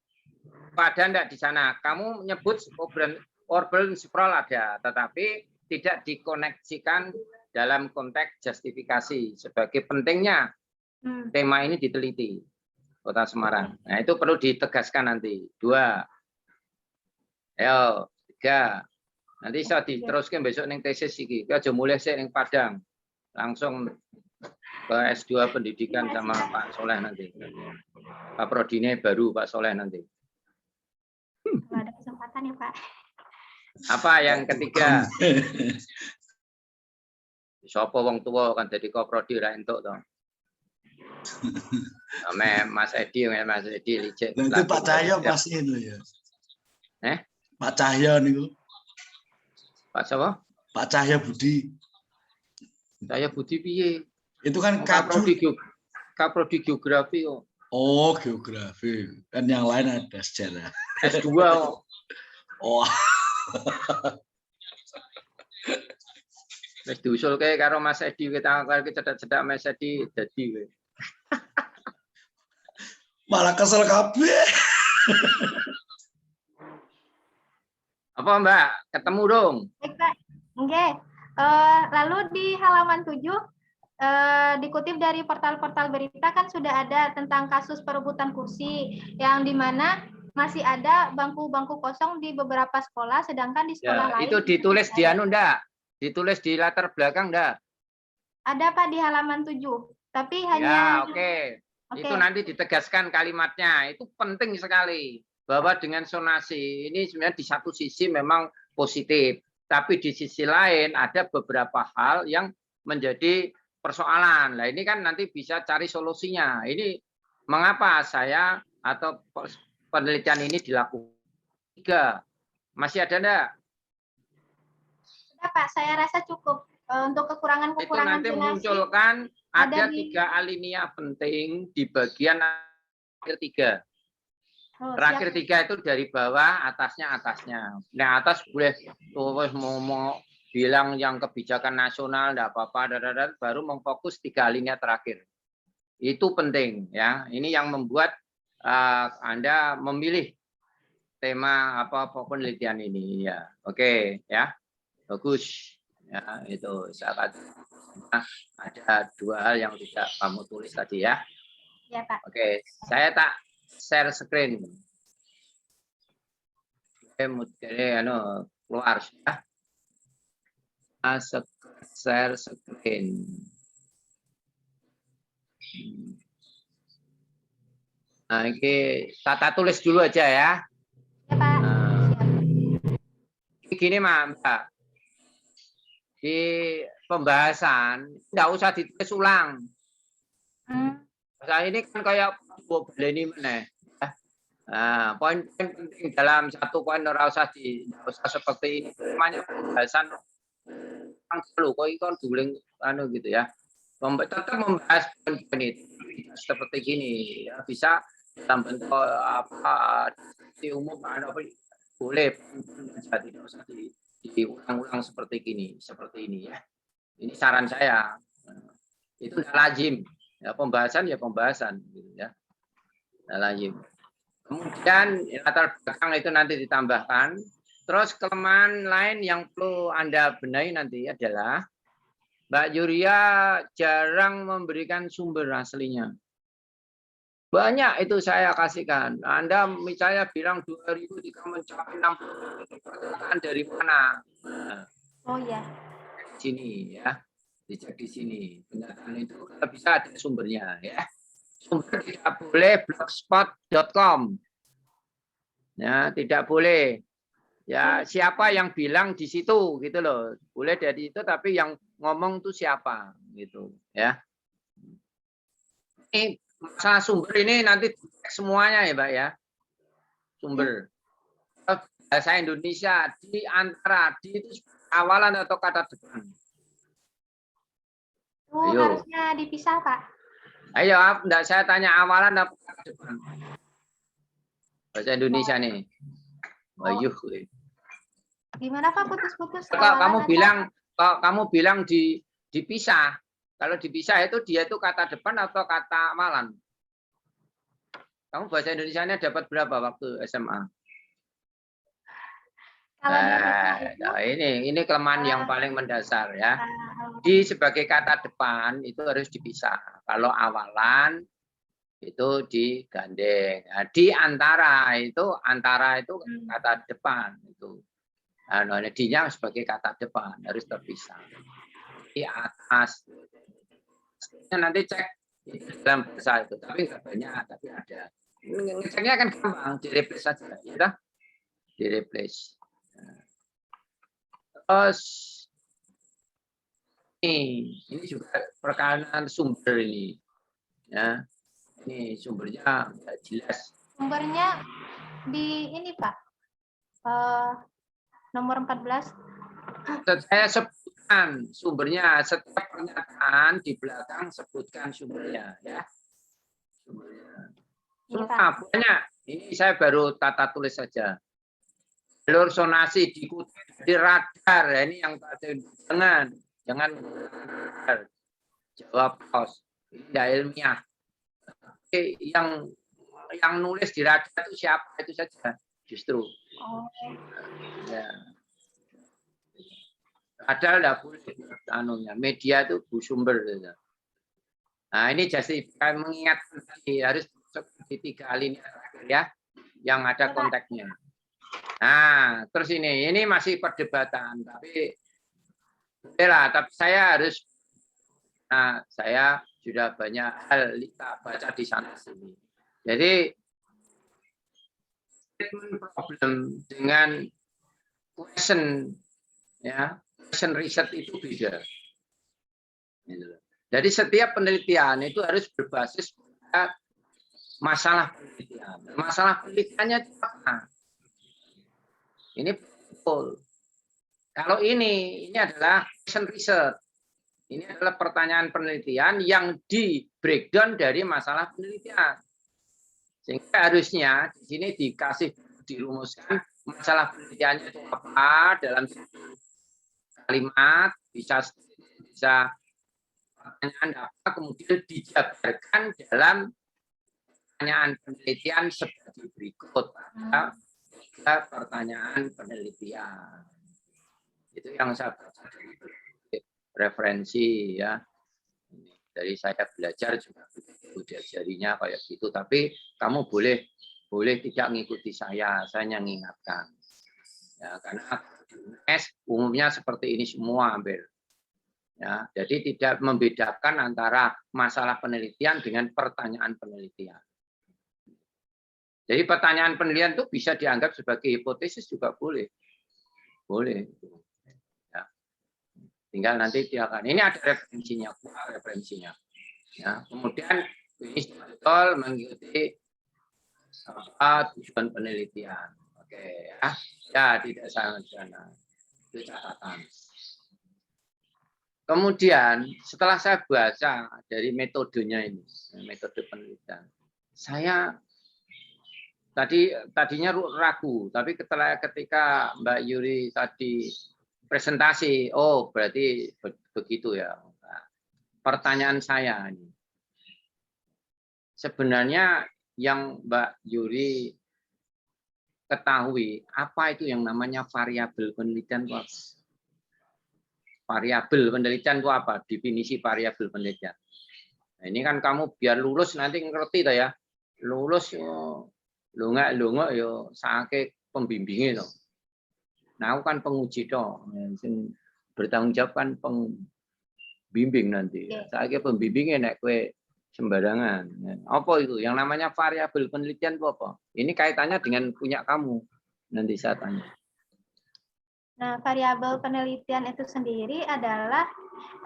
[SPEAKER 3] Ada enggak di sana? Kamu menyebut urban sprawl ada, tetapi tidak dikoneksikan dalam konteks justifikasi sebagai pentingnya tema ini diteliti Kota Semarang. Nah, itu perlu ditegaskan nanti. 2. Ayo, 3. Nanti saya diteruskan besok ning tesis iki. Aja mulai sik ning Padang. Langsung ke S2 pendidikan sama Pak Soleh nanti. Pak Prodine baru Pak Soleh nanti.
[SPEAKER 2] kesempatan ya Pak.
[SPEAKER 3] Apa yang ketiga? Sopo wong tua kan jadi koprodi ra entuk to. Mas Edi licik.
[SPEAKER 4] Nah, itu Pak Cahyo pasti itu ya. Pak Cahyo niku.
[SPEAKER 3] Pak siapa?
[SPEAKER 4] Pak Cahyo Budi.
[SPEAKER 3] Saya Budi piye?
[SPEAKER 4] Itu kan
[SPEAKER 3] Kaprodi geografi kok.
[SPEAKER 4] Oh, geografi. Kan yang lain ada sejarah.
[SPEAKER 3] S2 kok.
[SPEAKER 4] Oh.
[SPEAKER 3] Wis diusulke karo Mas Edi kita cedak-cedak Mas Edi dadi kowe.
[SPEAKER 4] Malah kesel kabeh.
[SPEAKER 3] Apa Mbak? Ketemu dong.
[SPEAKER 2] Baik Pak. Oke. Lalu di halaman 7 dikutip dari portal-portal berita kan sudah ada tentang kasus perebutan kursi yang dimana masih ada bangku-bangku kosong di beberapa sekolah, sedangkan di sekolah lain
[SPEAKER 3] itu ditulis di anu ndak? Ditulis di latar belakang ndak?
[SPEAKER 2] ada Pak di halaman 7, tapi hanya
[SPEAKER 3] Ya, oke. Itu nanti ditegaskan kalimatnya. Itu penting sekali bahwa dengan zonasi ini sebenarnya di satu sisi memang positif, tapi di sisi lain ada beberapa hal yang menjadi persoalan. Nah, ini kan nanti bisa cari solusinya. Ini mengapa saya atau penelitian ini dilakukan. 3. Masih ada enggak?
[SPEAKER 2] Sudah Pak, saya rasa cukup untuk kekurangan-kekurangan.
[SPEAKER 3] Itu nanti munculkan ada 3 alinea penting di bagian terakhir 3. Terakhir 3 itu dari bawah, atasnya. Nah, atas boleh mau bilang yang kebijakan nasional enggak apa-apa, baru memfokus 3 alinea terakhir. Itu penting ya. Ini yang membuat Anda memilih tema apa penelitian ini ya. Oke ya. Bagus. Ya, itu sahabat. Ada 2 hal yang tidak kamu tulis tadi ya.
[SPEAKER 2] Ya, Pak.
[SPEAKER 3] Oke, saya tak share screen. Keluar ya. Share screen. Nah, ini tata tulis dulu aja ya.
[SPEAKER 2] Ya, Pak.
[SPEAKER 3] Gini, Mbak. Di pembahasan nggak usah ditulis ulang. Nah, ini kan kayak ini mana? Nah, poin-poin penting dalam 1 poin nggak usah seperti ini. Namanya pembahasan dulu kok ikon duling anu gitu ya. Tetap membahas poin-poin itu seperti gini ya, bisa dalam bentuk apa di umum apa boleh tidak usah diulang-ulang seperti ini ya. Ini saran saya. Itu tidak lazim. Ya, pembahasan gitu ya. Tidak lazim. Kemudian latar belakang itu nanti ditambahkan. Terus kelemahan lain yang perlu Anda benahi nanti adalah Mbak Yuria jarang memberikan sumber aslinya. Banyak itu saya kasihkan. Anda misalnya bilang 2003 mencapai 60% dari mana?
[SPEAKER 2] Oh ya.
[SPEAKER 3] Sini ya, dicek di sini. Pendataan itu kalau bisa ada sumbernya ya. Sumber tidak boleh blogspot.com. Ya, tidak boleh. Ya, siapa yang bilang di situ gitu loh. Boleh dari itu tapi yang ngomong tuh siapa gitu ya. Ini masalah sumber ini nanti semuanya ya, Mbak ya. Sumber. Bahasa Indonesia di antara di itu awalan atau kata depan.
[SPEAKER 2] Ayo. Harusnya dipisah, Pak.
[SPEAKER 3] Ayo, enggak saya tanya awalan atau kata depan. Bahasa Indonesia nih. Ayo.
[SPEAKER 2] Gimana Pak putus-putus?
[SPEAKER 3] Kalau kamu bilang dipisah. Kalau dipisah itu dia itu kata depan atau kata awalan? Kamu bahasa Indonesianya dapat berapa waktu SMA? Nah, ini kelemahan yang paling mendasar ya. Di sebagai kata depan itu harus dipisah. Kalau awalan itu digandeng. Nah, di antara itu kata depan itu. Nah, dinya sebagai kata depan harus terpisah. Di atas. Nanti cek dalam bahasa itu, tapi nggak banyak, tapi ada. Ngeceknya kan gampang, di replace saja. Ya. di replace. Terus ini juga perkanan sumber ini, ya. Ini sumbernya nggak jelas.
[SPEAKER 2] Sumbernya di ini Pak, nomor 14.
[SPEAKER 3] Saya sebutkan sumbernya, setiap pernyataan di belakang sebutkan sumbernya, ya. Sumbernya. Semua banyak. Ini saya baru tata tulis saja. Jalur sonasi dikutip di radar, ya, ini yang jangan jawab pos, tidak ilmiah. Yang nulis di radar itu siapa, itu saja justru. Ya. Radar tidak boleh anunya, media itu bersumber. Nah ini jadi mengingatkan tadi harus seperti 3 alinea terakhir ya, yang ada konteksnya. Nah terus ini masih perdebatan, tapi saya harus, saya sudah banyak hal baca di sana sini. Jadi problem dengan question, ya, question research itu beda. Jadi setiap penelitian itu harus berbasis pada masalah penelitian. Masalah penelitiannya itu apa? Ini betul. Kalau ini adalah question research. Ini adalah pertanyaan penelitian yang di breakdown dari masalah penelitian. Sehingga harusnya di sini dirumuskan masalah penelitiannya itu apa dalam kalimat, bisa pertanyaan apa, kemudian dijabarkan dalam pertanyaan penelitian seperti berikut. Ada 3 pertanyaan penelitian. Itu yang saya baca dari referensi ya. Dari saya belajar juga diajarinya kayak gitu. Tapi kamu boleh tidak mengikuti saya yang mengingatkan. Ya, karena umumnya seperti ini semua hampir. Ya, jadi tidak membedakan antara masalah penelitian dengan pertanyaan penelitian. Jadi pertanyaan penelitian itu bisa dianggap sebagai hipotesis juga boleh. Boleh. Ya. Tinggal nanti dia akan, ini ada referensinya. Ya. Kemudian ini betul mengikuti tujuan penelitian. Oke, ya. Ya, tidak salah sana. Itu catatan. Kemudian setelah saya baca dari metodenya ini, metode penelitian, saya tadinya ragu, tapi ketika Mbak Yuri tadi presentasi, oh berarti begitu ya. Pertanyaan saya ini, sebenarnya yang Mbak Yuri ketahui, apa itu yang namanya variabel penelitian? Variabel penelitian itu apa? Definisi variabel penelitian. Nah, ini kan kamu biar lulus nanti ngerti toh ya. Lulus lunga yo sake pembimbingnya toh. Nah, aku kan penguji toh. Bertanggung jawab kan pembimbing nanti. Sake pembimbingnya nek kowe sembarangan. Apa itu? Yang namanya variabel penelitian itu apa? Ini kaitannya dengan punya kamu. Nanti saya tanya.
[SPEAKER 2] Nah, variabel penelitian itu sendiri adalah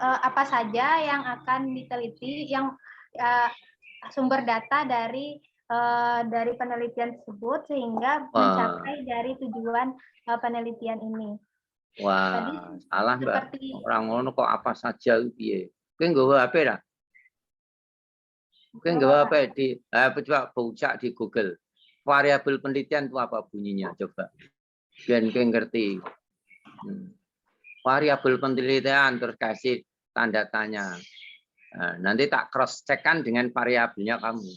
[SPEAKER 2] apa saja yang akan diteliti, yang sumber data dari penelitian tersebut sehingga mencapai dari tujuan penelitian ini.
[SPEAKER 3] Wah, tadi, salah Mbak. Orang ngono kok apa saja piye? Kowe nggawa HP ra? Kowe nggawa HP coba buka di Google. Variabel penelitian itu apa bunyinya coba. Biar kowe ngerti. Variabel penelitian terus kasih tanda tanya. Nah, nanti tak cross check kan dengan variabelnya kamu.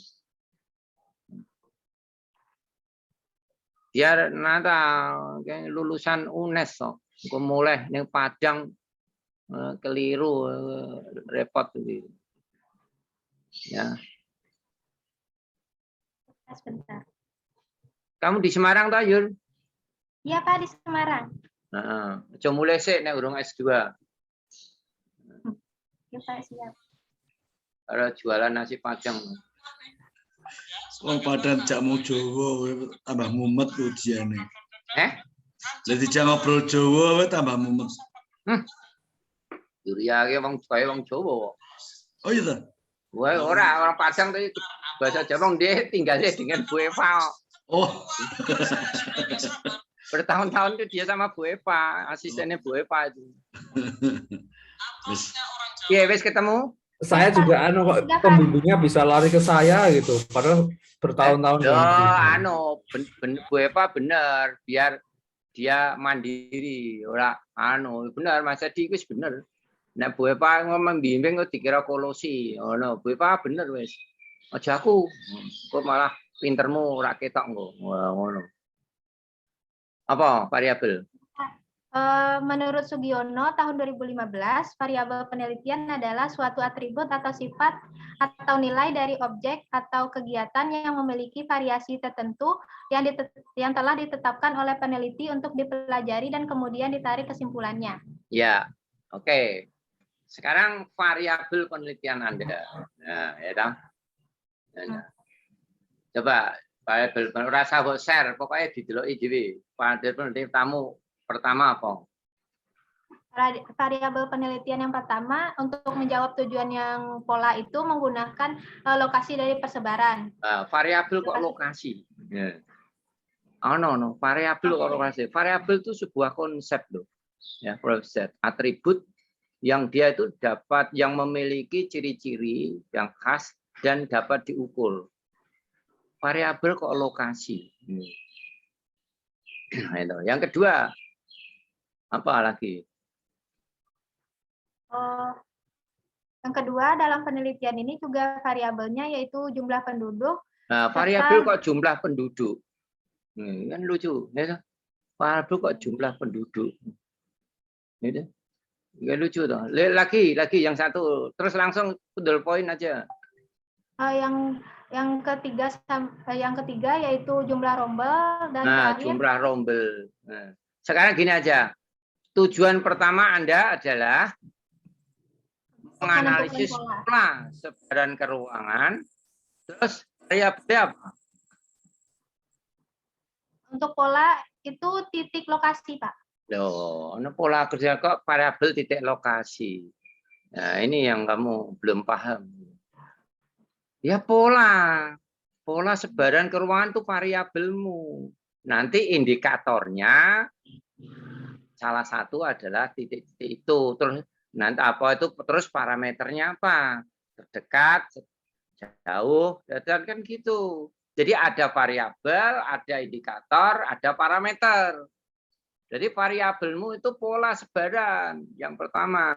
[SPEAKER 3] Biar nanti lulusan UNES kok mulai ning Padang keliru repot gitu. Ya.
[SPEAKER 2] Sebentar.
[SPEAKER 3] Kamu di Semarang toh, Yul?
[SPEAKER 2] Iya, Pak, di Semarang.
[SPEAKER 3] Nah, coba mulai sih nek urung S2.
[SPEAKER 2] Ya, Pak, siap.
[SPEAKER 3] Kalau jualan nasi Padang.
[SPEAKER 4] Wong Padang jak mau Jawa tambah mumet ujiane. Jadi jangan ngobrol Jawa we tambah mumet.
[SPEAKER 3] Yuria ki wong kaya wong Jawa.
[SPEAKER 4] Oh iya ta?
[SPEAKER 3] Wah, orang Padang tadi bahasa Jawa dia tinggalnya dengan Bu Eva.
[SPEAKER 4] Oh.
[SPEAKER 3] Bertahun-tahun itu dia sama Bu Eva, asistennya Bu Eva itu. Iya, wes ketemu.
[SPEAKER 1] Saya juga kok pembimbingnya bisa lari ke saya gitu, padahal bertahun-tahun.
[SPEAKER 3] Bu Eva bener, biar dia mandiri, ora bener Mas Edi wis bener. Nah Bu Eva ngomong bimbing kok dikira kolosi, Bu Eva bener wis. Aja aku, kok malah pintermu ora ketok engko. Ngono. Apa variabel?
[SPEAKER 2] Menurut Sugiono, tahun 2015, variabel penelitian adalah suatu atribut atau sifat atau nilai dari objek atau kegiatan yang memiliki variasi tertentu yang telah ditetapkan oleh peneliti untuk dipelajari dan kemudian ditarik kesimpulannya.
[SPEAKER 3] Ya, oke. Sekarang variabel penelitian Anda. Nah, ya dah. Coba variabel rasa mbok share, pokoknya dideloki dhewe. Variabel penelitian tamu pertama apa?
[SPEAKER 2] Variabel penelitian yang pertama untuk menjawab tujuan yang pola itu menggunakan lokasi dari persebaran.
[SPEAKER 3] Variabel kok lokasi? Yeah. No, variabel kok lokasi. Variabel itu sebuah konsep loh, ya konsep atribut yang dia itu yang memiliki ciri-ciri yang khas dan dapat diukur. Variabel kok lokasi. Nah, itu. Yang kedua. Apa lagi?
[SPEAKER 2] Yang kedua, dalam penelitian ini juga variabelnya yaitu jumlah penduduk.
[SPEAKER 3] Nah, variabel kok jumlah penduduk? Kan lucu. Ya? Variabel kok jumlah penduduk? Gitu. Kan lucu toh. Lagi yang satu. Terus langsung pedal poin aja.
[SPEAKER 2] Yang ketiga yaitu jumlah rombel dan terakhir
[SPEAKER 3] jumlah rombel. Nah, sekarang gini aja. Tujuan pertama Anda adalah menganalisis pola sebaran ke ruangan. Terus variabel apa?
[SPEAKER 2] Untuk pola itu titik lokasi, Pak.
[SPEAKER 3] Loh, pola kerja kok variabel titik lokasi. Nah, ini yang kamu belum paham. Ya pola sebaran ke ruangan itu variabelmu. Nanti indikatornya salah satu adalah titik-titik itu. Terus nanti apa itu? Terus parameternya apa? Terdekat, jauh, dan kan gitu. Jadi ada variabel, ada indikator, ada parameter. Jadi variabelmu itu pola sebaran. Yang pertama.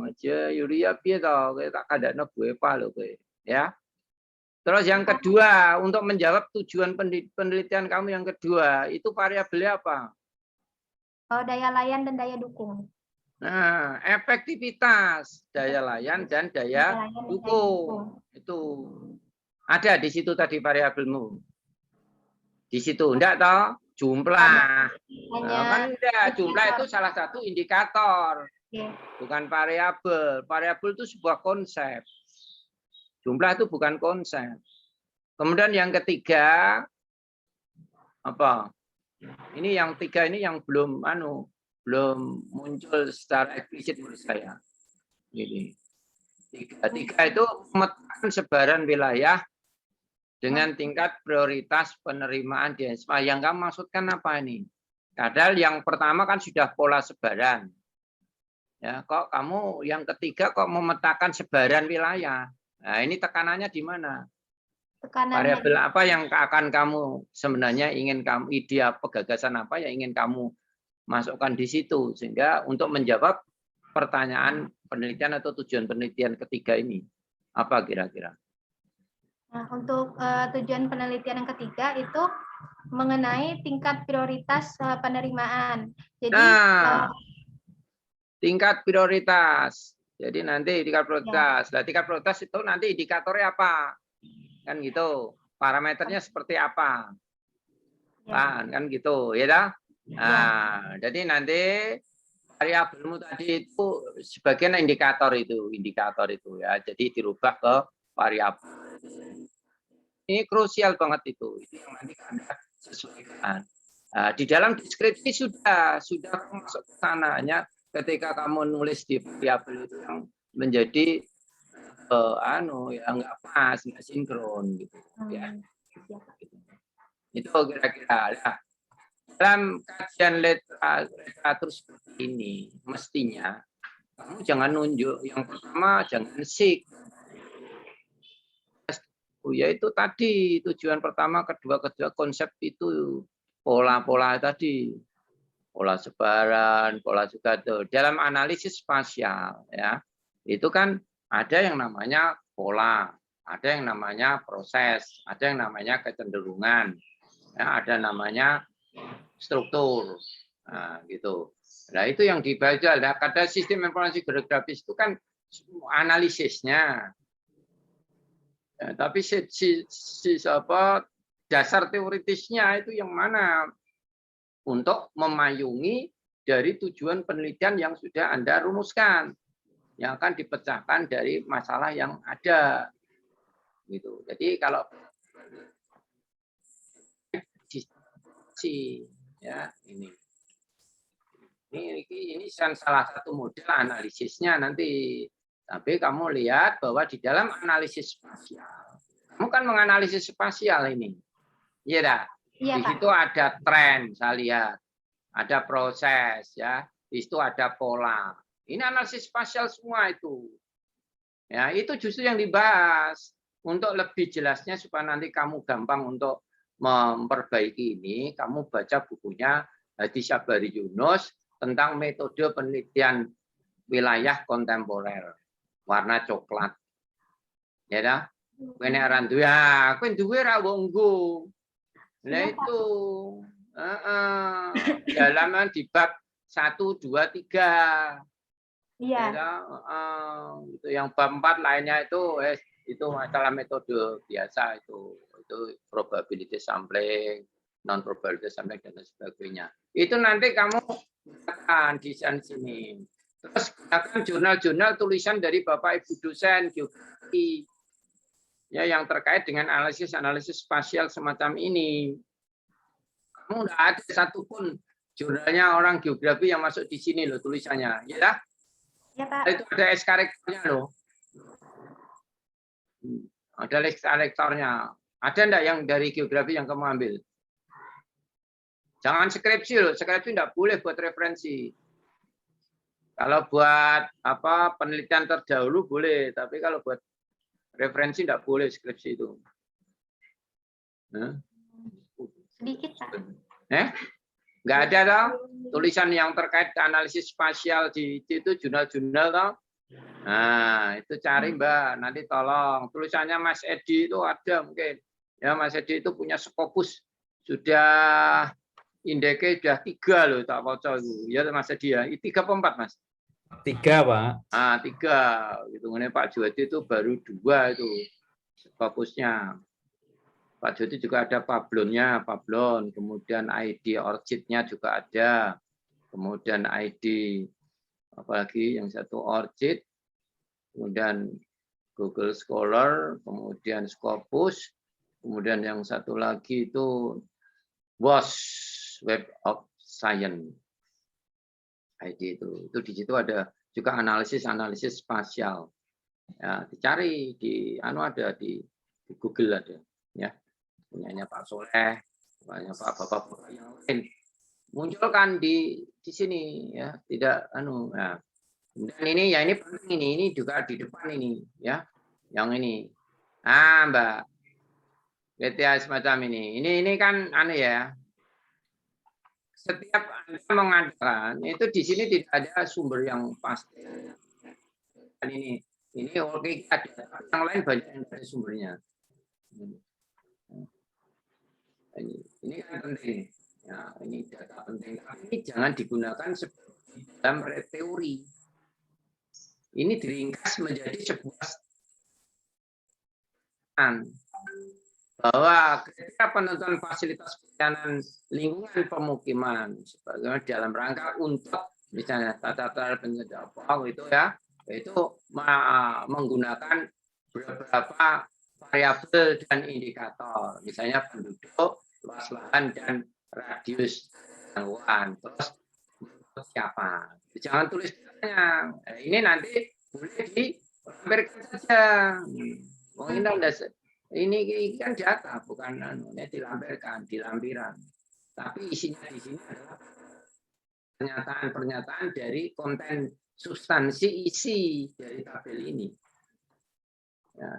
[SPEAKER 3] Aja Yuria piye to? Tak kandakno Bu Eva lho kowe, ya. Terus yang kedua, untuk menjawab tujuan penelitian kamu yang kedua, itu variabelnya apa?
[SPEAKER 2] Daya layan dan daya dukung.
[SPEAKER 3] Nah, efektivitas, daya layan dan daya dukung. Itu ada di situ tadi variabelmu. Di situ enggak toh? Jumlah. Kan enggak, jumlah itu salah satu indikator. Bukan variabel. Variabel itu sebuah konsep. Jumlah itu bukan konsep. Kemudian yang ketiga apa? Ini yang tiga ini yang belum muncul secara eksplisit menurut saya. Ini tiga itu memetakan sebaran wilayah dengan tingkat prioritas penerimaan di SMA. Yang kamu maksudkan apa ini? Padahal yang pertama kan sudah pola sebaran. Ya, kok kamu yang ketiga kok memetakan sebaran wilayah? Nah, ini tekanannya di mana? Variabel apa yang akan kamu sebenarnya ide gagasan apa yang ingin kamu masukkan di situ sehingga untuk menjawab pertanyaan penelitian atau tujuan penelitian ketiga ini apa kira-kira?
[SPEAKER 2] Nah, untuk tujuan penelitian yang ketiga itu mengenai tingkat prioritas penerimaan. Jadi
[SPEAKER 3] tingkat prioritas. Jadi nanti tingkat prioritas. Nah, tingkat prioritas itu nanti indikatornya apa? Kan gitu. Parameternya seperti apa? Kan gitu, ya dah. Nah, jadi nanti variabelmu tadi itu sebagian indikator itu ya. Jadi dirubah ke variabel. Ini krusial banget itu. Itu yang nanti Anda sesuaikan. Nah, di dalam deskripsi sudah masuk ke sana. Hanya ketika kamu nulis di variabel itu yang menjadi yang nggak pas, nggak sinkron gitu ya. Itu kira-kira. Nah, dalam kajian literatur seperti ini mestinya kamu jangan nunjuk yang pertama, jangan sik. Yaitu tadi tujuan pertama, kedua konsep itu pola-pola tadi, pola sebaran, pola juga tuh dalam analisis spasial ya. Itu kan ada yang namanya pola, ada yang namanya proses, ada yang namanya kecenderungan, ya, ada namanya struktur, nah, gitu. Nah itu yang dibaca. Nah, kata sistem informasi geografis itu kan analisisnya. Ya, tapi dasar teoritisnya itu yang mana untuk memayungi dari tujuan penelitian yang sudah Anda rumuskan, yang akan dipecahkan dari masalah yang ada, gitu. Jadi kalau ya ini salah satu model analisisnya nanti. Tapi kamu lihat bahwa di dalam analisis spasial, kamu kan menganalisis spasial ini, iya dah.
[SPEAKER 2] Iya,
[SPEAKER 3] di situ ada tren, saya lihat, ada proses, ya. Di situ ada pola. Ini analisis spasial semua itu. Ya, itu justru yang dibahas untuk lebih jelasnya supaya nanti kamu gampang untuk memperbaiki ini. Kamu baca bukunya Hadi Sabari Yunus tentang metode penelitian wilayah kontemporer warna coklat. Ya dah. Kene aran duwe, kowe duwe ra wonggo. Nah itu halaman di bab 1, 2, 3.
[SPEAKER 2] Iya.
[SPEAKER 3] Itu yang bab 4 lainnya itu masalah metode biasa itu probability sampling, non probability sampling dan sebagainya. Itu nanti kamu akan di sini. Terus gunakan jurnal-jurnal tulisan dari Bapak Ibu dosen geografi. Ya, yang terkait dengan analisis spasial semacam ini. Kamu tidak ada satupun jurnalnya orang geografi yang masuk di sini loh tulisannya, ya?
[SPEAKER 2] Ya, Pak.
[SPEAKER 3] Itu ada SK rektornya loh. Ada SK rektornya. Ada enggak yang dari geografi yang kamu ambil? Jangan skripsi loh, skripsi tidak boleh buat referensi. Kalau buat penelitian terdahulu boleh, tapi kalau buat referensi tidak boleh skripsi itu.
[SPEAKER 2] Sedikit, Pak.
[SPEAKER 3] Nggak ada toh tulisan yang terkait analisis spasial di itu jurnal-jurnal toh. Nah, itu cari Mbak, nanti tolong. Tulisannya Mas Edi itu ada mungkin. Ya, Mas Edi itu punya Scopus. Sudah indeknya sudah 3 loh, tak baca itu. Ya Mas Edi ya. 3 apa 4, Mas?
[SPEAKER 1] 3, Pak.
[SPEAKER 3] 3. Hitungannya Pak Jody itu baru 2 itu Scopusnya. Pak Jody juga ada pablon, kemudian ID ORCID-nya juga ada, kemudian ID apalagi yang satu ORCID, kemudian Google Scholar, kemudian Scopus, kemudian yang satu lagi itu WOS, Web of Science. ID itu di situ ada juga analisis spasial. Ya, dicari di ada di Google ada, ya. Punyanya Pak Soleh, punyanya Pak Bapak yang lain. Munculkan di sini ya, tidak ya. Dan ini penting ini juga di depan ini ya. Yang ini. Mbak. BTA semacam ini. Ini kan ya. Setiap Anda mengadakan itu di sini tidak ada sumber yang pasti. Dan ini oke ada yang lain banyak yang dari sumbernya. Ini kan penting. Ya, ini data penting. Ini jangan digunakan dalam teori. Ini diringkas menjadi sebuah bahwa ketika penentuan fasilitas pelayanan lingkungan pemukiman sebagaimana dalam rangka untuk misalnya tata penyediaan itu ya, itu menggunakan beberapa variabel dan indikator, misalnya penduduk, luas lahan dan radius jangkauan. Terus siapa? Jangan tulis datanya. Ini nanti boleh dilampirkan saja. Ini kan data, bukan ini dilampirkan di lampiran. Tapi isinya di sini adalah pernyataan-pernyataan dari konten substansi isi dari tabel ini. Ya,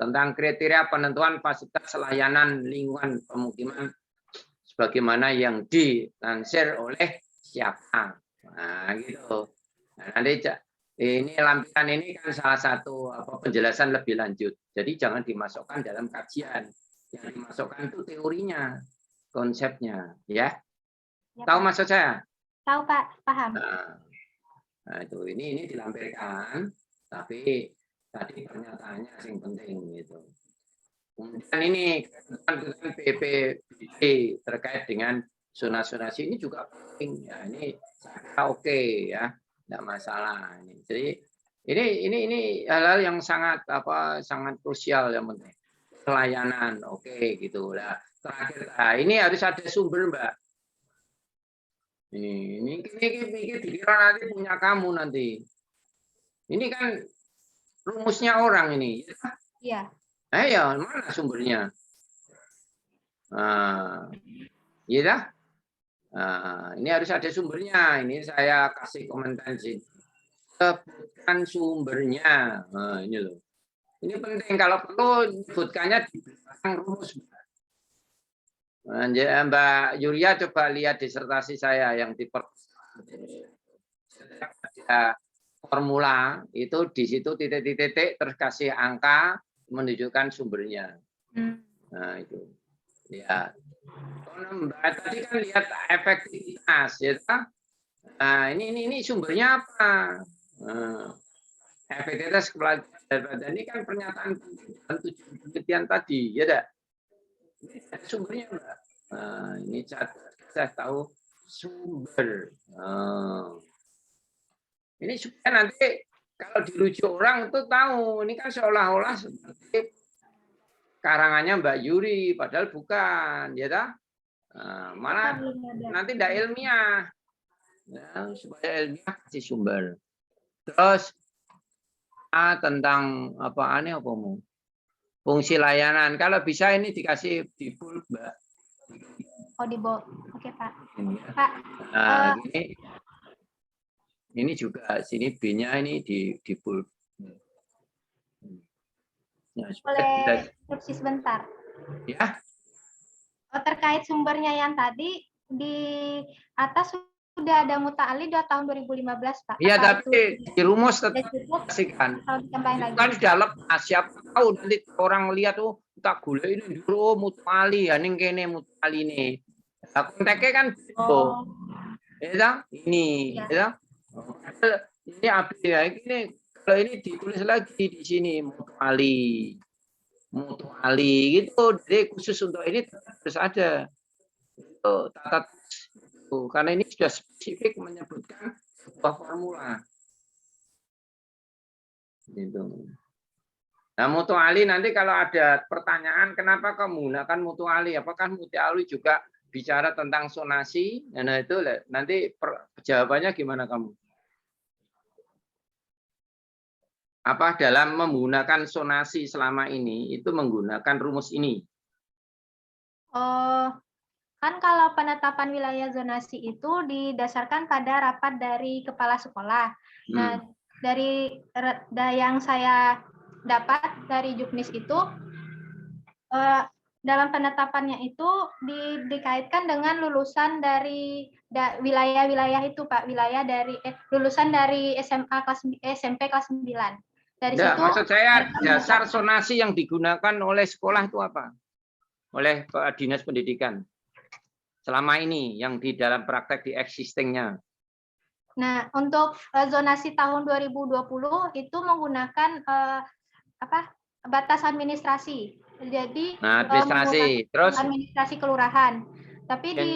[SPEAKER 3] tentang kriteria penentuan fasilitas layanan lingkungan pemukiman sebagaimana yang dilansir oleh siapa. Nah, gitu. Nah, nanti ini lampiran ini kan salah satu penjelasan lebih lanjut. Jadi jangan dimasukkan dalam kajian. Yang dimasukkan itu teorinya, konsepnya, ya.
[SPEAKER 2] Ya,
[SPEAKER 3] Tahu
[SPEAKER 2] Pak.
[SPEAKER 3] maksud saya?
[SPEAKER 2] Tahu, Pak, paham.
[SPEAKER 3] Nah, itu ini dilampirkan, tapi tadi pernyataannya yang penting gitu. Kemudian ini PPBD terkait dengan zonasi ini juga penting. Ya, ini oke ya, tidak masalah. Jadi ini hal-hal yang sangat sangat krusial yang penting. Pelayanan oke gitu lah. Terakhir, ini harus ada sumber, Mbak. Ini dikira nanti punya kamu nanti. Ini kan rumusnya orang ini.
[SPEAKER 2] Iya.
[SPEAKER 3] Ya, mana sumbernya? Iya. Ini harus ada sumbernya. Ini saya kasih komentar sih. Sebutkan sumbernya. Nah, ini loh. Ini penting kalau perlu sebutkannya di belakang rumus. Mbak Yuria coba lihat disertasi saya yang formula itu di situ titik-titik terus kasih angka menunjukkan sumbernya. Nah itu ya. Mbak tadi kan lihat efektivitas ya. Nah ini sumbernya apa? Efektivitas daripada ini kan pernyataan tujuan penelitian tadi ya dah. Sumbernya Mbak. Nah, ini saya tahu sumber. Ini supaya nanti kalau dirujuk orang itu tahu. Ini kan seolah-olah seperti karangannya Mbak Yuri, padahal bukan, ya dah. Malah nanti tidak ilmiah. Ya, supaya ilmiah kasih sumber. Terus tentang fungsi layanan. Kalau bisa ini dikasih di bold, Mbak.
[SPEAKER 2] Oh, di bold. Oke, Pak.
[SPEAKER 3] Pak. Nah, ini juga sini B-nya ini di bold.
[SPEAKER 2] Ya, boleh instruksi sebentar.
[SPEAKER 3] Ya.
[SPEAKER 2] Terkait sumbernya yang tadi di atas sudah ada muta'ali tahun 2015, Pak.
[SPEAKER 3] Iya, tapi di rumus tetap kasihkan. Kan sudah lepas, siapa tahu nanti orang lihat tak gula ini dulu muta'ali ya, ini kene muta'ali ini. Konteksnya kan itu. Ya, ini, ya. Ini apa ya? Ini kalau ini ditulis lagi di sini muta'ali. Muta'ali gitu. Jadi khusus untuk ini terus ada. Itu tata karena ini sudah spesifik menyebutkan sebuah formula. Gitu. Nah, mutuali nanti kalau ada pertanyaan kenapa kamu menggunakan mutuali? Apakah mutuali juga bicara tentang zonasi? Nah, itu nanti jawabannya gimana kamu? Apa dalam menggunakan zonasi selama ini itu menggunakan rumus ini?
[SPEAKER 2] Kan kalau penetapan wilayah zonasi itu didasarkan pada rapat dari kepala sekolah. Nah, dari yang saya dapat dari Juknis itu, dalam penetapannya itu dikaitkan dengan lulusan dari wilayah-wilayah itu, Pak. Wilayah dari lulusan dari SMP kelas 9. Dari situ.
[SPEAKER 3] Maksud saya dasar zonasi yang digunakan oleh sekolah itu apa? Oleh Dinas Pendidikan. Selama ini yang di dalam praktek di existingnya.
[SPEAKER 2] Nah, untuk zonasi tahun 2020 itu menggunakan batas administrasi. Jadi
[SPEAKER 3] administrasi, terus
[SPEAKER 2] administrasi kelurahan. Tapi di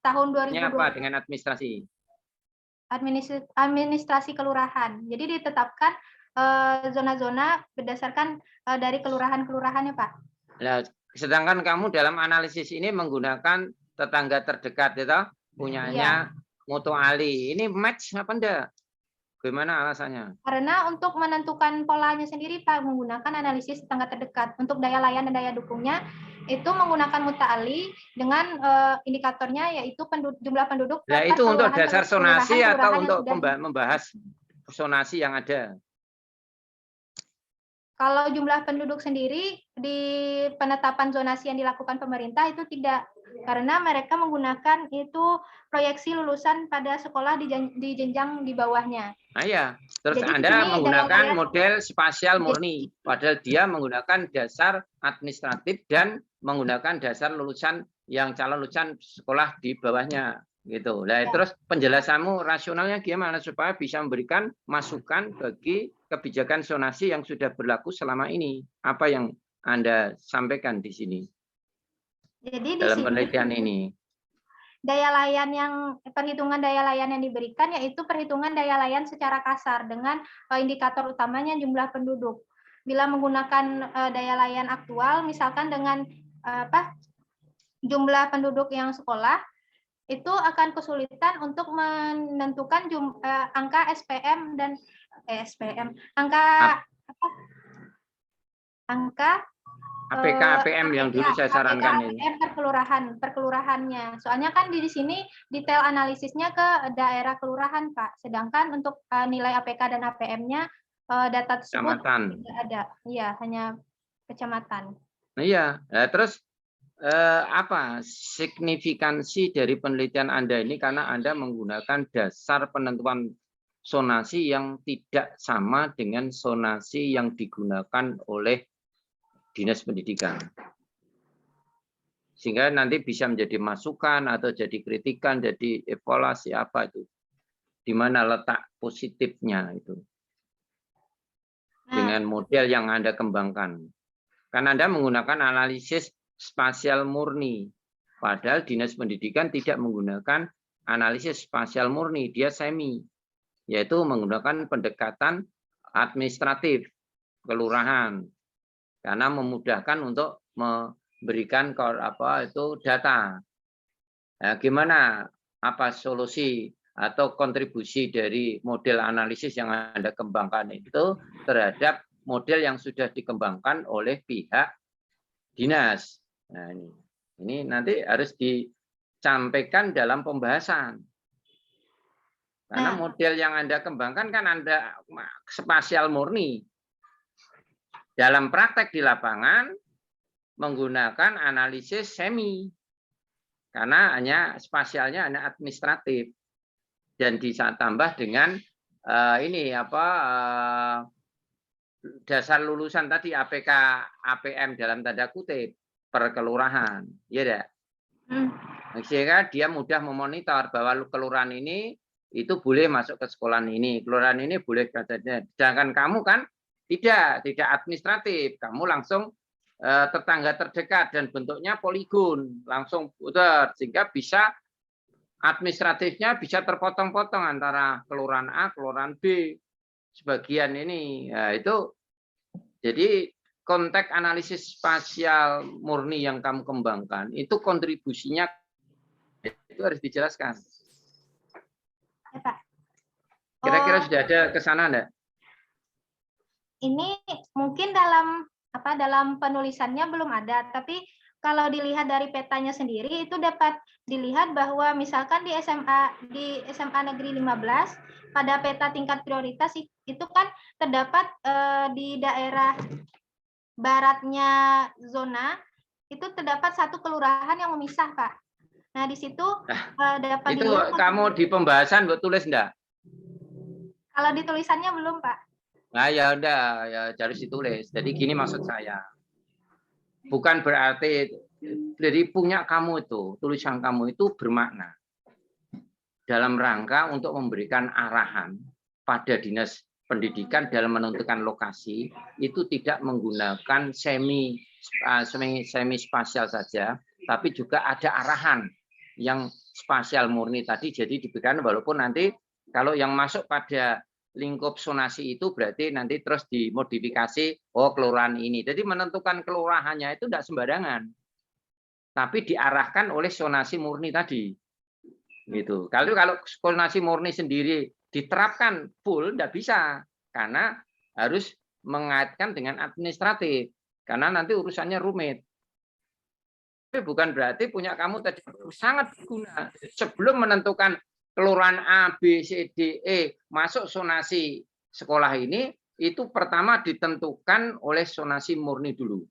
[SPEAKER 2] tahun 2020
[SPEAKER 3] apa dengan administrasi?
[SPEAKER 2] Administrasi kelurahan. Jadi ditetapkan zona-zona berdasarkan dari kelurahan-kelurahannya, Pak.
[SPEAKER 3] Nah, Sedangkan kamu dalam analisis ini menggunakan tetangga terdekat, itu punyanya Mutu Ali. Ini match apa enggak? Gimana alasannya?
[SPEAKER 2] Karena untuk menentukan polanya sendiri Pak menggunakan analisis tetangga terdekat. Untuk daya layan dan daya dukungnya itu menggunakan Muta'ali dengan indikatornya yaitu jumlah penduduk.
[SPEAKER 3] Nah, itu untuk dasar sonasi atau untuk
[SPEAKER 2] yang
[SPEAKER 3] membahas sonasi yang ada?
[SPEAKER 2] Kalau jumlah penduduk sendiri di penetapan zonasi yang dilakukan pemerintah itu tidak, karena mereka menggunakan itu proyeksi lulusan pada sekolah di jenjang di bawahnya.
[SPEAKER 3] Nah ya, terus
[SPEAKER 2] Jadi
[SPEAKER 3] Anda menggunakan model spasial murni, padahal dia menggunakan dasar administratif dan menggunakan dasar lulusan yang calon lulusan sekolah di bawahnya. Gitu. Nah, terus penjelasanmu rasionalnya gimana supaya bisa memberikan masukan bagi kebijakan zonasi yang sudah berlaku selama ini? Apa yang Anda sampaikan di sini?
[SPEAKER 2] Jadi
[SPEAKER 3] dalam
[SPEAKER 2] di sini,
[SPEAKER 3] penelitian ini.
[SPEAKER 2] Daya layan perhitungan daya layan yang diberikan yaitu perhitungan daya layan secara kasar dengan indikator utamanya jumlah penduduk. Bila menggunakan daya layan aktual, misalkan dengan jumlah penduduk yang sekolah, itu akan kesulitan untuk menentukan angka SPM dan angka
[SPEAKER 3] APK APM yang dulu saya sarankan ini.
[SPEAKER 2] Perkelurahannya. Soalnya kan di sini detail analisisnya ke daerah kelurahan, Pak. Sedangkan untuk nilai APK dan APM-nya data tersebut tidak ada. Iya, hanya kecamatan.
[SPEAKER 3] Nah, iya. Nah, terus apa signifikansi dari penelitian Anda ini karena Anda menggunakan dasar penentuan zonasi yang tidak sama dengan zonasi yang digunakan oleh Dinas Pendidikan. Sehingga nanti bisa menjadi masukan atau jadi kritikan, jadi evaluasi apa itu. Di mana letak positifnya itu. Dengan model yang Anda kembangkan. Karena Anda menggunakan analisis spasial murni. Padahal Dinas Pendidikan tidak menggunakan analisis spasial murni, dia semi. Yaitu menggunakan pendekatan administratif kelurahan. Karena memudahkan untuk memberikan data. Nah, gimana apa solusi atau kontribusi dari model analisis yang Anda kembangkan itu terhadap model yang sudah dikembangkan oleh pihak dinas. Nah, ini nanti harus disampaikan dalam pembahasan. Karena model yang Anda kembangkan kan Anda spasial murni. Dalam praktek di lapangan menggunakan analisis semi. Karena hanya spasialnya hanya administratif. Dan ditambah dengan dasar lulusan tadi APK APM dalam tanda kutip per kelurahan, ya tidak? Sehingga dia mudah memonitor bahwa kelurahan ini itu boleh masuk ke sekolah ini, kelurahan ini boleh katanya. Sedangkan kamu kan tidak administratif, kamu langsung tetangga terdekat dan bentuknya poligon, langsung putar sehingga bisa administratifnya bisa terpotong-potong antara kelurahan A, kelurahan B. Sebagian ini, ya itu jadi konteks analisis spasial murni yang kamu kembangkan itu kontribusinya itu harus dijelaskan.
[SPEAKER 2] Ya, Pak.
[SPEAKER 3] Kira-kira sudah ada ke sana enggak?
[SPEAKER 2] Ini mungkin dalam penulisannya belum ada, tapi kalau dilihat dari petanya sendiri itu dapat dilihat bahwa misalkan di SMA Negeri 15 pada peta tingkat prioritas itu kan terdapat di daerah baratnya zona itu terdapat satu kelurahan yang memisah, Pak. Nah, di situ dapat
[SPEAKER 3] itu kamu di pembahasan buat tulis enggak?
[SPEAKER 2] Kalau di tulisannya belum, Pak.
[SPEAKER 3] Nah, ya udah, ya harus ditulis. Jadi gini maksud saya. Bukan berarti dari punya kamu itu, tulisan kamu itu bermakna dalam rangka untuk memberikan arahan pada Dinas Pendidikan dalam menentukan lokasi itu tidak menggunakan semi spasial saja, tapi juga ada arahan yang spasial murni tadi. Jadi diberikan walaupun nanti kalau yang masuk pada lingkup zonasi itu berarti nanti terus dimodifikasi, oh kelurahan ini. Jadi menentukan kelurahannya itu tidak sembarangan, tapi diarahkan oleh zonasi murni tadi. Gitu. Kalau zonasi murni sendiri diterapkan full tidak bisa, karena harus mengaitkan dengan administratif, karena nanti urusannya rumit. Tapi bukan berarti punya kamu tadi sangat berguna. Sebelum menentukan kelurahan A, B, C, D, E masuk zonasi sekolah ini, itu pertama ditentukan oleh zonasi murni dulu.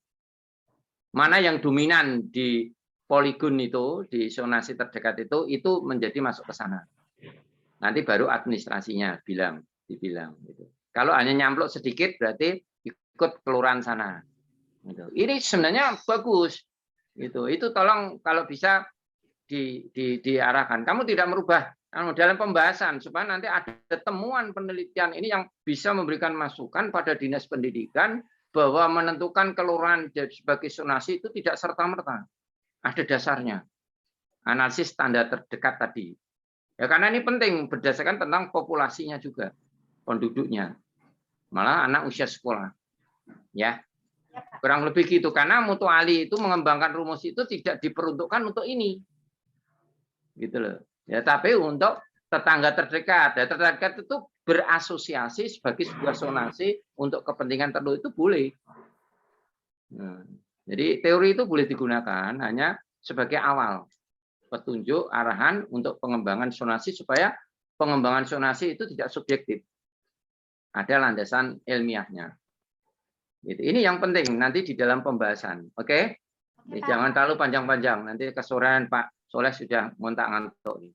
[SPEAKER 3] Mana yang dominan di poligon itu, di zonasi terdekat itu menjadi masuk ke sana. Nanti baru administrasinya dibilang. Gitu. Kalau hanya nyampluk sedikit berarti ikut kelurahan sana. Gitu. Ini sebenarnya bagus. Gitu. Itu tolong kalau bisa diarahkan. Kamu tidak merubah dalam pembahasan supaya nanti ada temuan penelitian ini yang bisa memberikan masukan pada dinas pendidikan bahwa menentukan kelurahan sebagai zonasi itu tidak serta-merta. Ada dasarnya. Analisis tanda terdekat tadi. Ya karena ini penting berdasarkan tentang populasinya juga, penduduknya. Malah anak usia sekolah. Ya. Kurang lebih gitu, karena mutuali itu mengembangkan rumus itu tidak diperuntukkan untuk ini, gitu loh. Ya, tapi untuk tetangga terdekat. Ya, terdekat itu berasosiasi sebagai sebuah zonasi untuk kepentingan tertentu itu boleh. Nah, jadi teori itu boleh digunakan hanya sebagai awal petunjuk arahan untuk pengembangan zonasi supaya pengembangan zonasi itu tidak subjektif. Ada landasan ilmiahnya. Gitu. Ini yang penting nanti di dalam pembahasan, oke? Jangan terlalu panjang-panjang. Nanti kesorean Pak Soleh sudah ngontak-ngantuk.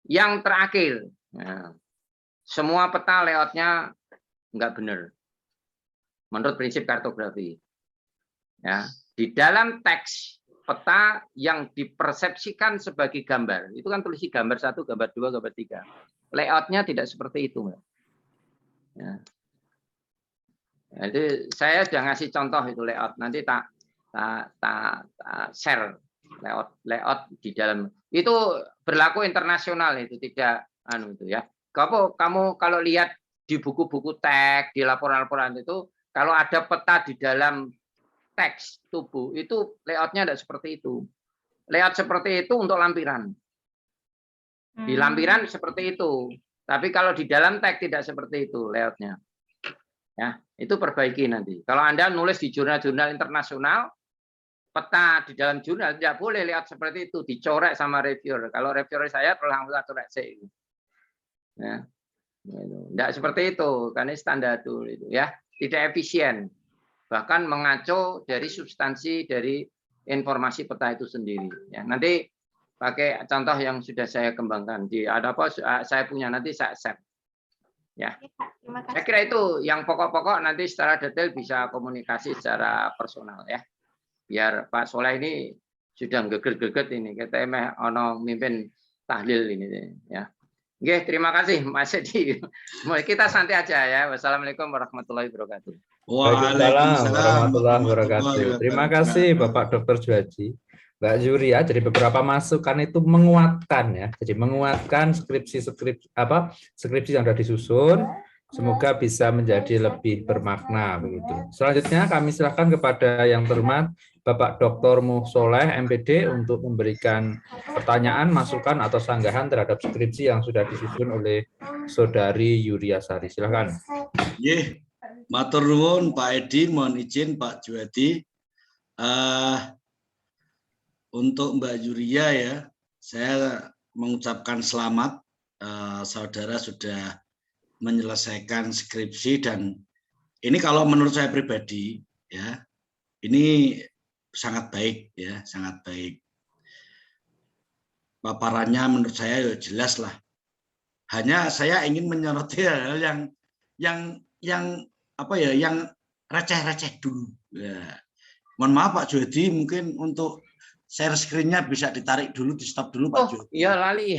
[SPEAKER 3] Yang terakhir, nah, semua peta layoutnya nggak benar, menurut prinsip kartografi. Ya, di dalam teks peta yang dipersepsikan sebagai gambar, itu kan tulis gambar 1, gambar 2, gambar 3. Layoutnya tidak seperti itu, Mbak. Ya. Jadi saya sudah ngasih contoh itu layout. Nanti tak share layout di dalam. Itu berlaku internasional, itu tidak itu ya. Kamu kalau lihat di buku-buku teks, di laporan-laporan itu, kalau ada peta di dalam teks tubuh itu layoutnya tidak seperti itu. Layout seperti itu untuk lampiran. Di lampiran seperti itu. Tapi kalau di dalam teks tidak seperti itu layoutnya. Ya, itu perbaiki nanti. Kalau Anda nulis di jurnal-jurnal internasional, peta di dalam jurnal tidak boleh lihat seperti itu, dicoret sama reviewer. Kalau reviewer saya langsung coret C. Ya. Tidak seperti itu, karena standar dulu itu ya, tidak efisien. Bahkan mengacu dari substansi dari informasi peta itu sendiri. Ya, nanti pakai contoh yang sudah saya kembangkan. Ada apa saya punya nanti saya share. Ya, saya kira itu yang pokok-pokok, nanti secara detail bisa komunikasi secara personal ya. Biar Pak Soleh ini sudah geget-geget ini, kita ono mimpin tahlil ini ya. Oke, terima kasih Mas Edi. Kita santai aja ya. Wassalamualaikum warahmatullahi wabarakatuh.
[SPEAKER 1] Waalaikumsalam warahmatullahi wabarakatuh. Terima kasih Bapak Dr. Juhaji. Mbak Yuria, jadi beberapa masukan itu menguatkan ya. Jadi menguatkan skripsi yang sudah disusun, semoga bisa menjadi lebih bermakna begitu. Selanjutnya kami silakan kepada yang terhormat Bapak Dr. Muh Soleh MPD untuk memberikan pertanyaan, masukan atau sanggahan terhadap skripsi yang sudah disusun oleh Saudari Yuria Sari. Silakan.
[SPEAKER 4] Matur nuwun Pak Edi, mohon izin Pak Juhadi. Untuk Mbak Yuria ya, saya mengucapkan selamat, saudara sudah menyelesaikan skripsi, dan ini kalau menurut saya pribadi ya, ini sangat baik ya, sangat baik. Paparannya menurut saya jelas lah. Hanya saya ingin menyoroti hal yang apa ya, yang receh-receh dulu. Ya. Mohon maaf Pak Juhadi, mungkin untuk share screen-nya bisa ditarik dulu, di stop dulu Pak Juhadi.
[SPEAKER 3] Iya lali.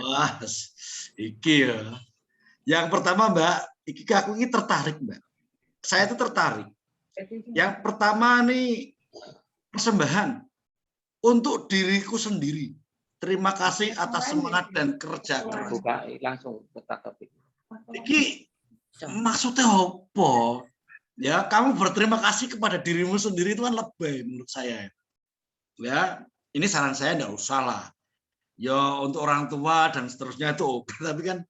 [SPEAKER 4] Wah, iki ya. Yang pertama Mbak, aku ini tertarik Mbak. Saya itu tertarik. Yang pertama nih, persembahan untuk diriku sendiri. Terima kasih atas semangat dan kerja keras.
[SPEAKER 3] Buka langsung ke topik.
[SPEAKER 4] Iki maksudnya apa? Ya, kamu berterima kasih kepada dirimu sendiri itu kan lebih menurut saya. Ya, ini saran saya enggak usah lah. Ya untuk orang tua dan seterusnya itu oke, tapi kan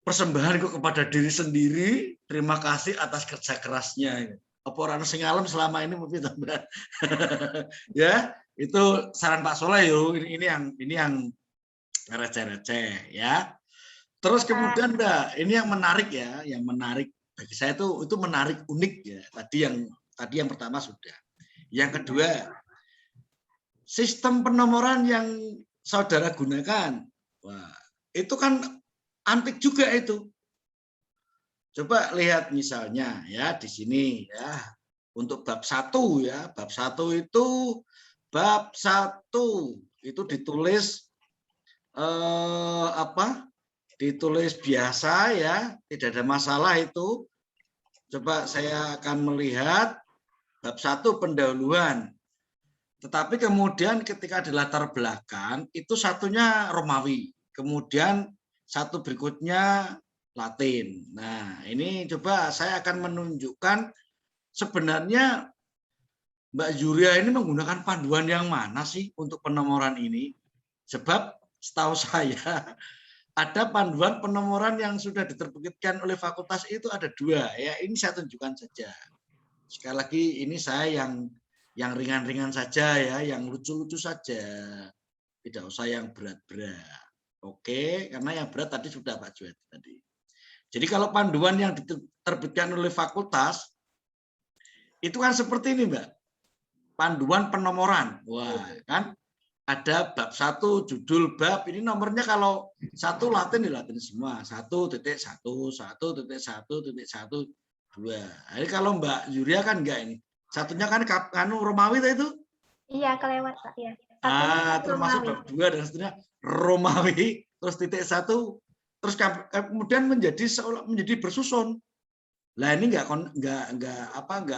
[SPEAKER 4] persembahan kok kepada diri sendiri, terima kasih atas kerja kerasnya. Apa orang sing alam selama ini mungkin tambah. Ya, itu saran Pak Soleh yo. Ini yang receh-receh ya. Terus kemudian ini yang menarik ya, yang menarik bagi saya itu menarik unik ya. Tadi yang pertama sudah. Yang kedua, sistem penomoran yang saudara gunakan. Wah, itu kan antik juga itu. Coba lihat misalnya ya di sini ya. Untuk bab 1 ya, bab 1 itu ditulis ditulis biasa ya, tidak ada masalah itu. Coba saya akan melihat bab 1 pendahuluan. Tetapi kemudian ketika di latar belakang itu satunya Romawi, kemudian satu berikutnya Latin. Nah, ini coba saya akan menunjukkan sebenarnya Mbak Yuria ini menggunakan panduan yang mana sih untuk penomoran ini? Sebab setahu saya ada panduan penomoran yang sudah diterbitkan oleh fakultas itu ada 2 ya. Ini saya tunjukkan saja. Sekali lagi ini saya yang ringan-ringan saja ya, yang lucu-lucu saja. Tidak usah yang berat-berat. Oke, karena yang berat tadi sudah Pak Juwet tadi. Jadi kalau panduan yang diterbitkan oleh fakultas itu kan seperti ini, Mbak. Panduan penomoran. Wah, kan ada bab 1 judul bab ini nomornya kalau 1 Latin di Latin semua 1.1 1.1.1.2. Jadi kalau Mbak Yuria kan enggak ini. Satunya kan Romawi itu?
[SPEAKER 2] Iya, kelewat Pak ya.
[SPEAKER 4] Termasuk bab 2 dan seterusnya Romawi terus .1 terus kemudian menjadi bersusun. Lah ini enggak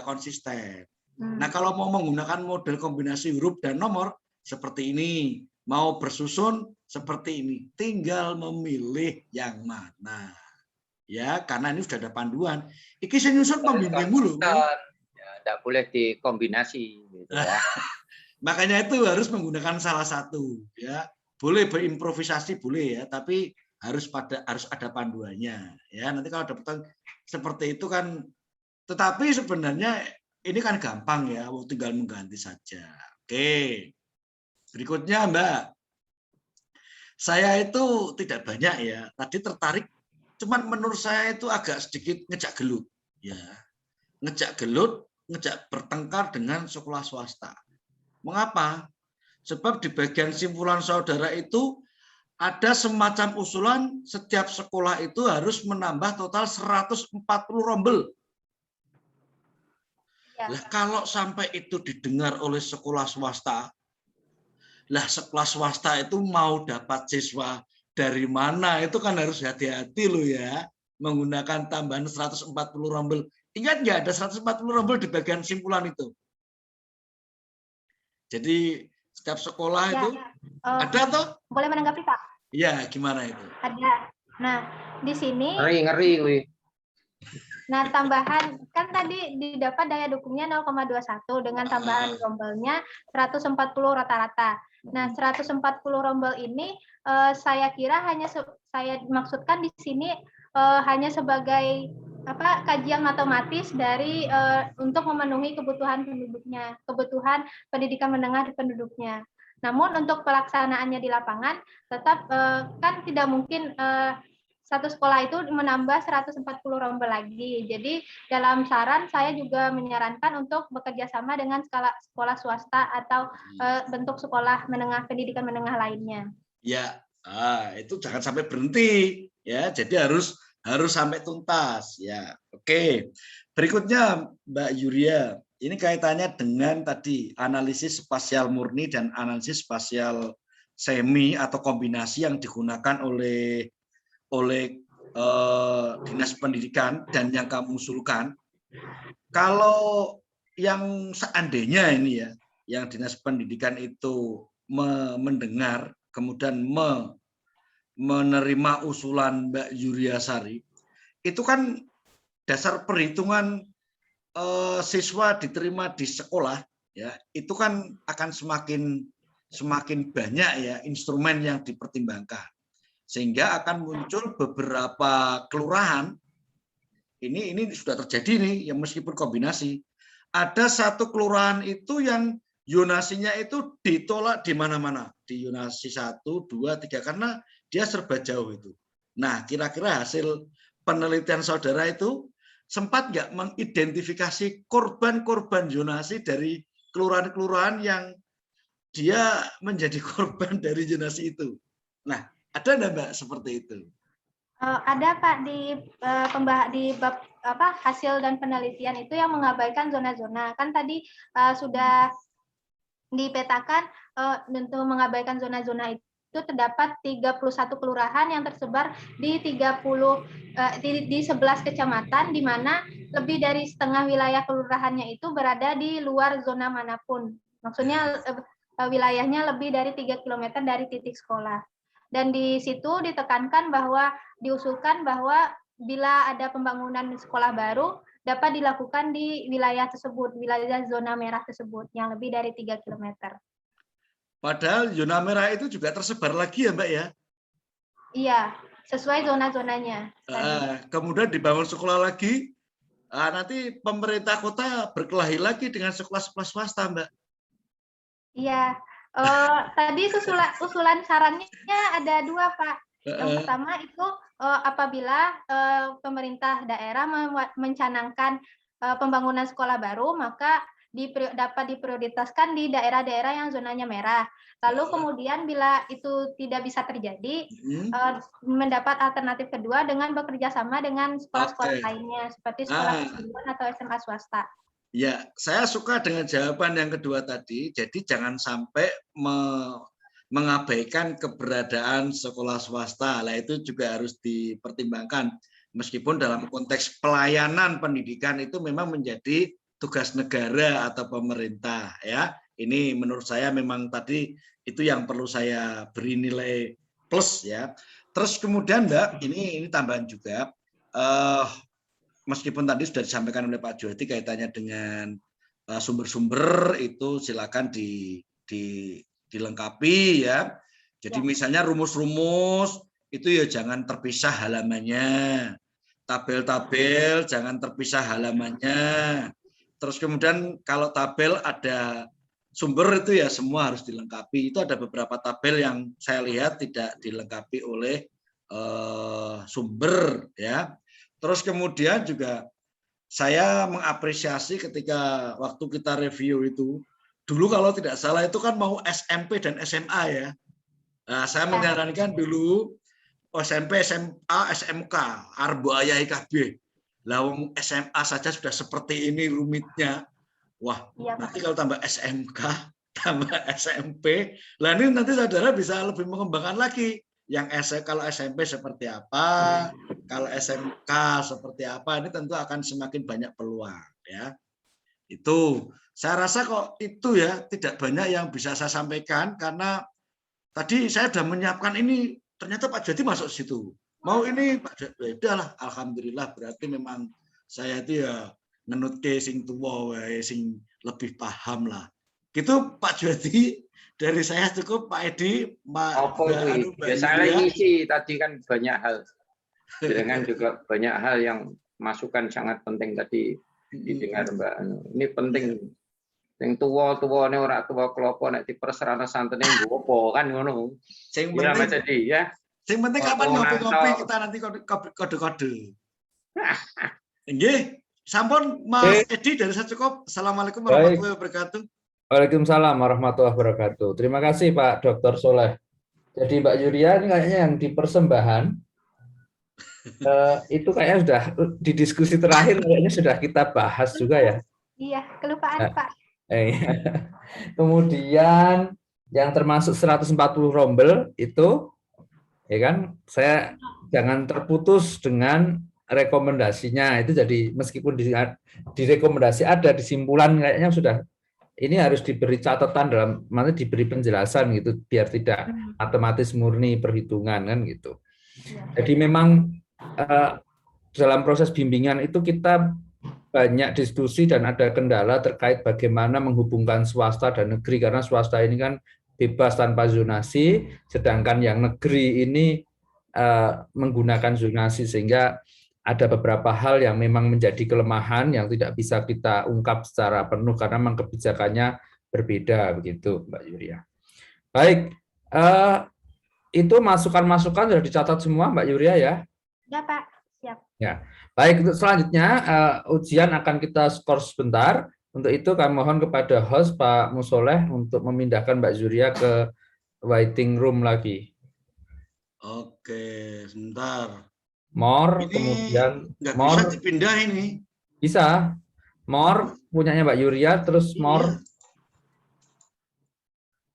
[SPEAKER 4] konsisten. Nah, kalau mau menggunakan model kombinasi huruf dan nomor seperti ini, mau bersusun seperti ini, tinggal memilih yang mana. Ya, karena ini sudah ada panduan. Iki saya nyusun pembimbing dulu.
[SPEAKER 3] Ya, tidak boleh dikombinasi gitu ya.
[SPEAKER 4] Makanya itu harus menggunakan salah satu ya. Boleh berimprovisasi boleh ya, tapi harus ada panduannya. Ya, nanti kalau dapat seperti itu kan, tetapi sebenarnya ini kan gampang ya, tinggal mengganti saja. Oke. Berikutnya Mbak. Saya itu tidak banyak ya. Tadi tertarik, cuman menurut saya itu agak sedikit ngejak gelut. Ya. Ngejak gelut, ngejak bertengkar dengan sekolah swasta. Mengapa? Sebab di bagian simpulan saudara itu ada semacam usulan setiap sekolah itu harus menambah total 140 rombel. Lah kalau sampai itu didengar oleh sekolah swasta, lah sekolah swasta itu mau dapat siswa dari mana? Itu kan harus hati-hati loh ya, menggunakan tambahan 140 rombel. Ingat nggak ada 140 rombel di bagian simpulan itu? Jadi setiap sekolah ya, itu ada toh?
[SPEAKER 2] Boleh menanggapi Pak?
[SPEAKER 4] Iya, gimana itu?
[SPEAKER 2] Ada. Nah, di sini
[SPEAKER 3] ngeri.
[SPEAKER 2] Nah, tambahan kan tadi didapat daya dukungnya 0,21 dengan tambahan rombelnya 140 rata-rata. Nah, 140 rombel ini saya kira saya maksudkan di sini hanya sebagai kajian matematis dari untuk memenuhi kebutuhan penduduknya, kebutuhan pendidikan menengah di penduduknya. Namun untuk pelaksanaannya di lapangan tetap kan tidak mungkin satu sekolah itu menambah 140 rombel lagi. Jadi dalam saran saya juga menyarankan untuk bekerja sama dengan sekolah swasta atau bentuk sekolah menengah pendidikan menengah lainnya.
[SPEAKER 4] Ya, itu jangan sampai berhenti ya. Jadi harus sampai tuntas ya. Oke. Berikutnya Mbak Yuria, ini kaitannya dengan tadi analisis spasial murni dan analisis spasial semi atau kombinasi yang digunakan oleh Dinas Pendidikan dan yang kamu usulkan. Kalau yang seandainya ini ya, yang Dinas Pendidikan itu mendengar kemudian menerima usulan Mbak Yuryasari, itu kan dasar perhitungan siswa diterima di sekolah, ya itu kan akan semakin banyak ya instrumen yang dipertimbangkan, sehingga akan muncul beberapa kelurahan. Ini sudah terjadi nih, ya meskipun kombinasi. Ada satu kelurahan itu yang zonasinya itu ditolak di mana-mana, di zonasi 1, 2, 3 karena dia serba jauh itu. Nah, kira-kira hasil penelitian saudara itu sempat nggak mengidentifikasi korban-korban zonasi dari kelurahan-kelurahan yang dia menjadi korban dari zonasi itu? Nah, ada nggak Mbak seperti itu?
[SPEAKER 2] Ada Pak di bab hasil dan penelitian itu yang mengabaikan zona-zona. Kan tadi sudah dipetakan untuk mengabaikan zona-zona itu terdapat 31 kelurahan yang tersebar di 11 kecamatan, di mana lebih dari setengah wilayah kelurahannya itu berada di luar zona manapun. Maksudnya wilayahnya lebih dari 3 km dari titik sekolah. Dan di situ diusulkan bahwa bila ada pembangunan sekolah baru dapat dilakukan di wilayah tersebut, wilayah zona merah tersebut yang lebih dari 3 km.
[SPEAKER 4] Padahal zona merah itu juga tersebar lagi ya Mbak ya?
[SPEAKER 2] Iya, sesuai zona-zonanya.
[SPEAKER 4] Kemudian dibangun sekolah lagi, nanti pemerintah kota berkelahi lagi dengan sekolah-sekolah swasta Mbak.
[SPEAKER 2] Iya. Tadi usulan sarannya ada 2 Pak. Yang pertama itu apabila pemerintah daerah mencanangkan pembangunan sekolah baru, maka dapat diprioritaskan di daerah-daerah yang zonanya merah. Lalu kemudian bila itu tidak bisa terjadi, mendapat alternatif kedua dengan bekerja sama dengan sekolah-sekolah lainnya seperti sekolah kejuruan atau SMA swasta.
[SPEAKER 4] Ya, saya suka dengan jawaban yang kedua tadi. Jadi jangan sampai mengabaikan keberadaan sekolah swasta. Nah, itu juga harus dipertimbangkan. Meskipun dalam konteks pelayanan pendidikan itu memang menjadi tugas negara atau pemerintah. Ya, ini menurut saya memang tadi itu yang perlu saya beri nilai plus ya. Terus kemudian Mbak, ini tambahan juga. Meskipun tadi sudah disampaikan oleh Pak Jody kaitannya dengan sumber-sumber itu silakan dilengkapi ya. Jadi misalnya rumus-rumus itu ya jangan terpisah halamannya. Tabel-tabel jangan terpisah halamannya. Terus kemudian kalau tabel ada sumber itu ya semua harus dilengkapi. Itu ada beberapa tabel yang saya lihat tidak dilengkapi oleh sumber ya. Terus kemudian juga saya mengapresiasi ketika waktu kita review itu, dulu kalau tidak salah itu kan mau SMP dan SMA ya. Nah, saya menyarankan dulu SMP, SMA, SMK, Arbo Ayah IKB. Lawang SMA saja sudah seperti ini rumitnya. Wah, nanti kalau tambah SMK, tambah SMP, lah ini nanti saudara bisa lebih mengembangkan lagi. Yang kalau SMP seperti apa, kalau SMK seperti apa, ini tentu akan semakin banyak peluang ya. Itu saya rasa kok itu ya tidak banyak yang bisa saya sampaikan karena tadi saya sudah menyiapkan ini, ternyata Pak Jody masuk situ. Mau ini Pak Jody, udahlah alhamdulillah berarti memang saya itu ya ngenutke sing tuwa wae sing lebih paham lah. Gitu Pak Jody. Dari saya cukup Pak Edi, Mbak
[SPEAKER 3] saya ngisi tadi kan banyak hal, dengan juga banyak hal yang masukan sangat penting tadi didengar Mbak. Ini penting, yang tua ini orang tua kelopo nanti perserana santan yang gopo kan ngono.
[SPEAKER 4] Sing penting
[SPEAKER 3] jadi ya.
[SPEAKER 4] Sing penting kapan ngopi-ngopi kita nanti kode-kode. Nggih, sampun Mas Edi dari saya cukup. Assalamualaikum warahmatullahi wabarakatuh.
[SPEAKER 1] Waalaikumsalam warahmatullahi wabarakatuh. Terima kasih Pak Dr. Soleh. Jadi Mbak Yuria ini kayaknya yang di persembahan itu kayaknya sudah di diskusi terakhir kayaknya sudah kita bahas juga ya.
[SPEAKER 2] Iya, kelupaan Pak.
[SPEAKER 1] Kemudian yang termasuk 140 rombel itu, ya kan, saya jangan terputus dengan rekomendasinya itu. Jadi meskipun di rekomendasi ada di simpulan kayaknya sudah ini harus diberi catatan dalam mana diberi penjelasan gitu biar tidak otomatis murni perhitungan kan gitu. Jadi memang dalam proses bimbingan itu kita banyak diskusi dan ada kendala terkait bagaimana menghubungkan swasta dan negeri karena swasta ini kan bebas tanpa zonasi, sedangkan yang negeri ini menggunakan zonasi sehingga ada beberapa hal yang memang menjadi kelemahan yang tidak bisa kita ungkap secara penuh karena memang kebijakannya berbeda begitu, Mbak Yuria. Baik, itu masukan-masukan sudah dicatat semua, Mbak Yuria ya?
[SPEAKER 2] Ya, Pak. Siap.
[SPEAKER 1] Ya, baik. Untuk selanjutnya ujian akan kita skor sebentar. Untuk itu kami mohon kepada host Pak Musoleh untuk memindahkan Mbak Yuria ke waiting room lagi.
[SPEAKER 4] Oke, sebentar.
[SPEAKER 1] More,
[SPEAKER 4] Ini
[SPEAKER 1] kemudian
[SPEAKER 4] nggak
[SPEAKER 1] more.
[SPEAKER 4] bisa dipindah ini.
[SPEAKER 1] Bisa. More punyanya Mbak Yuria, terus more.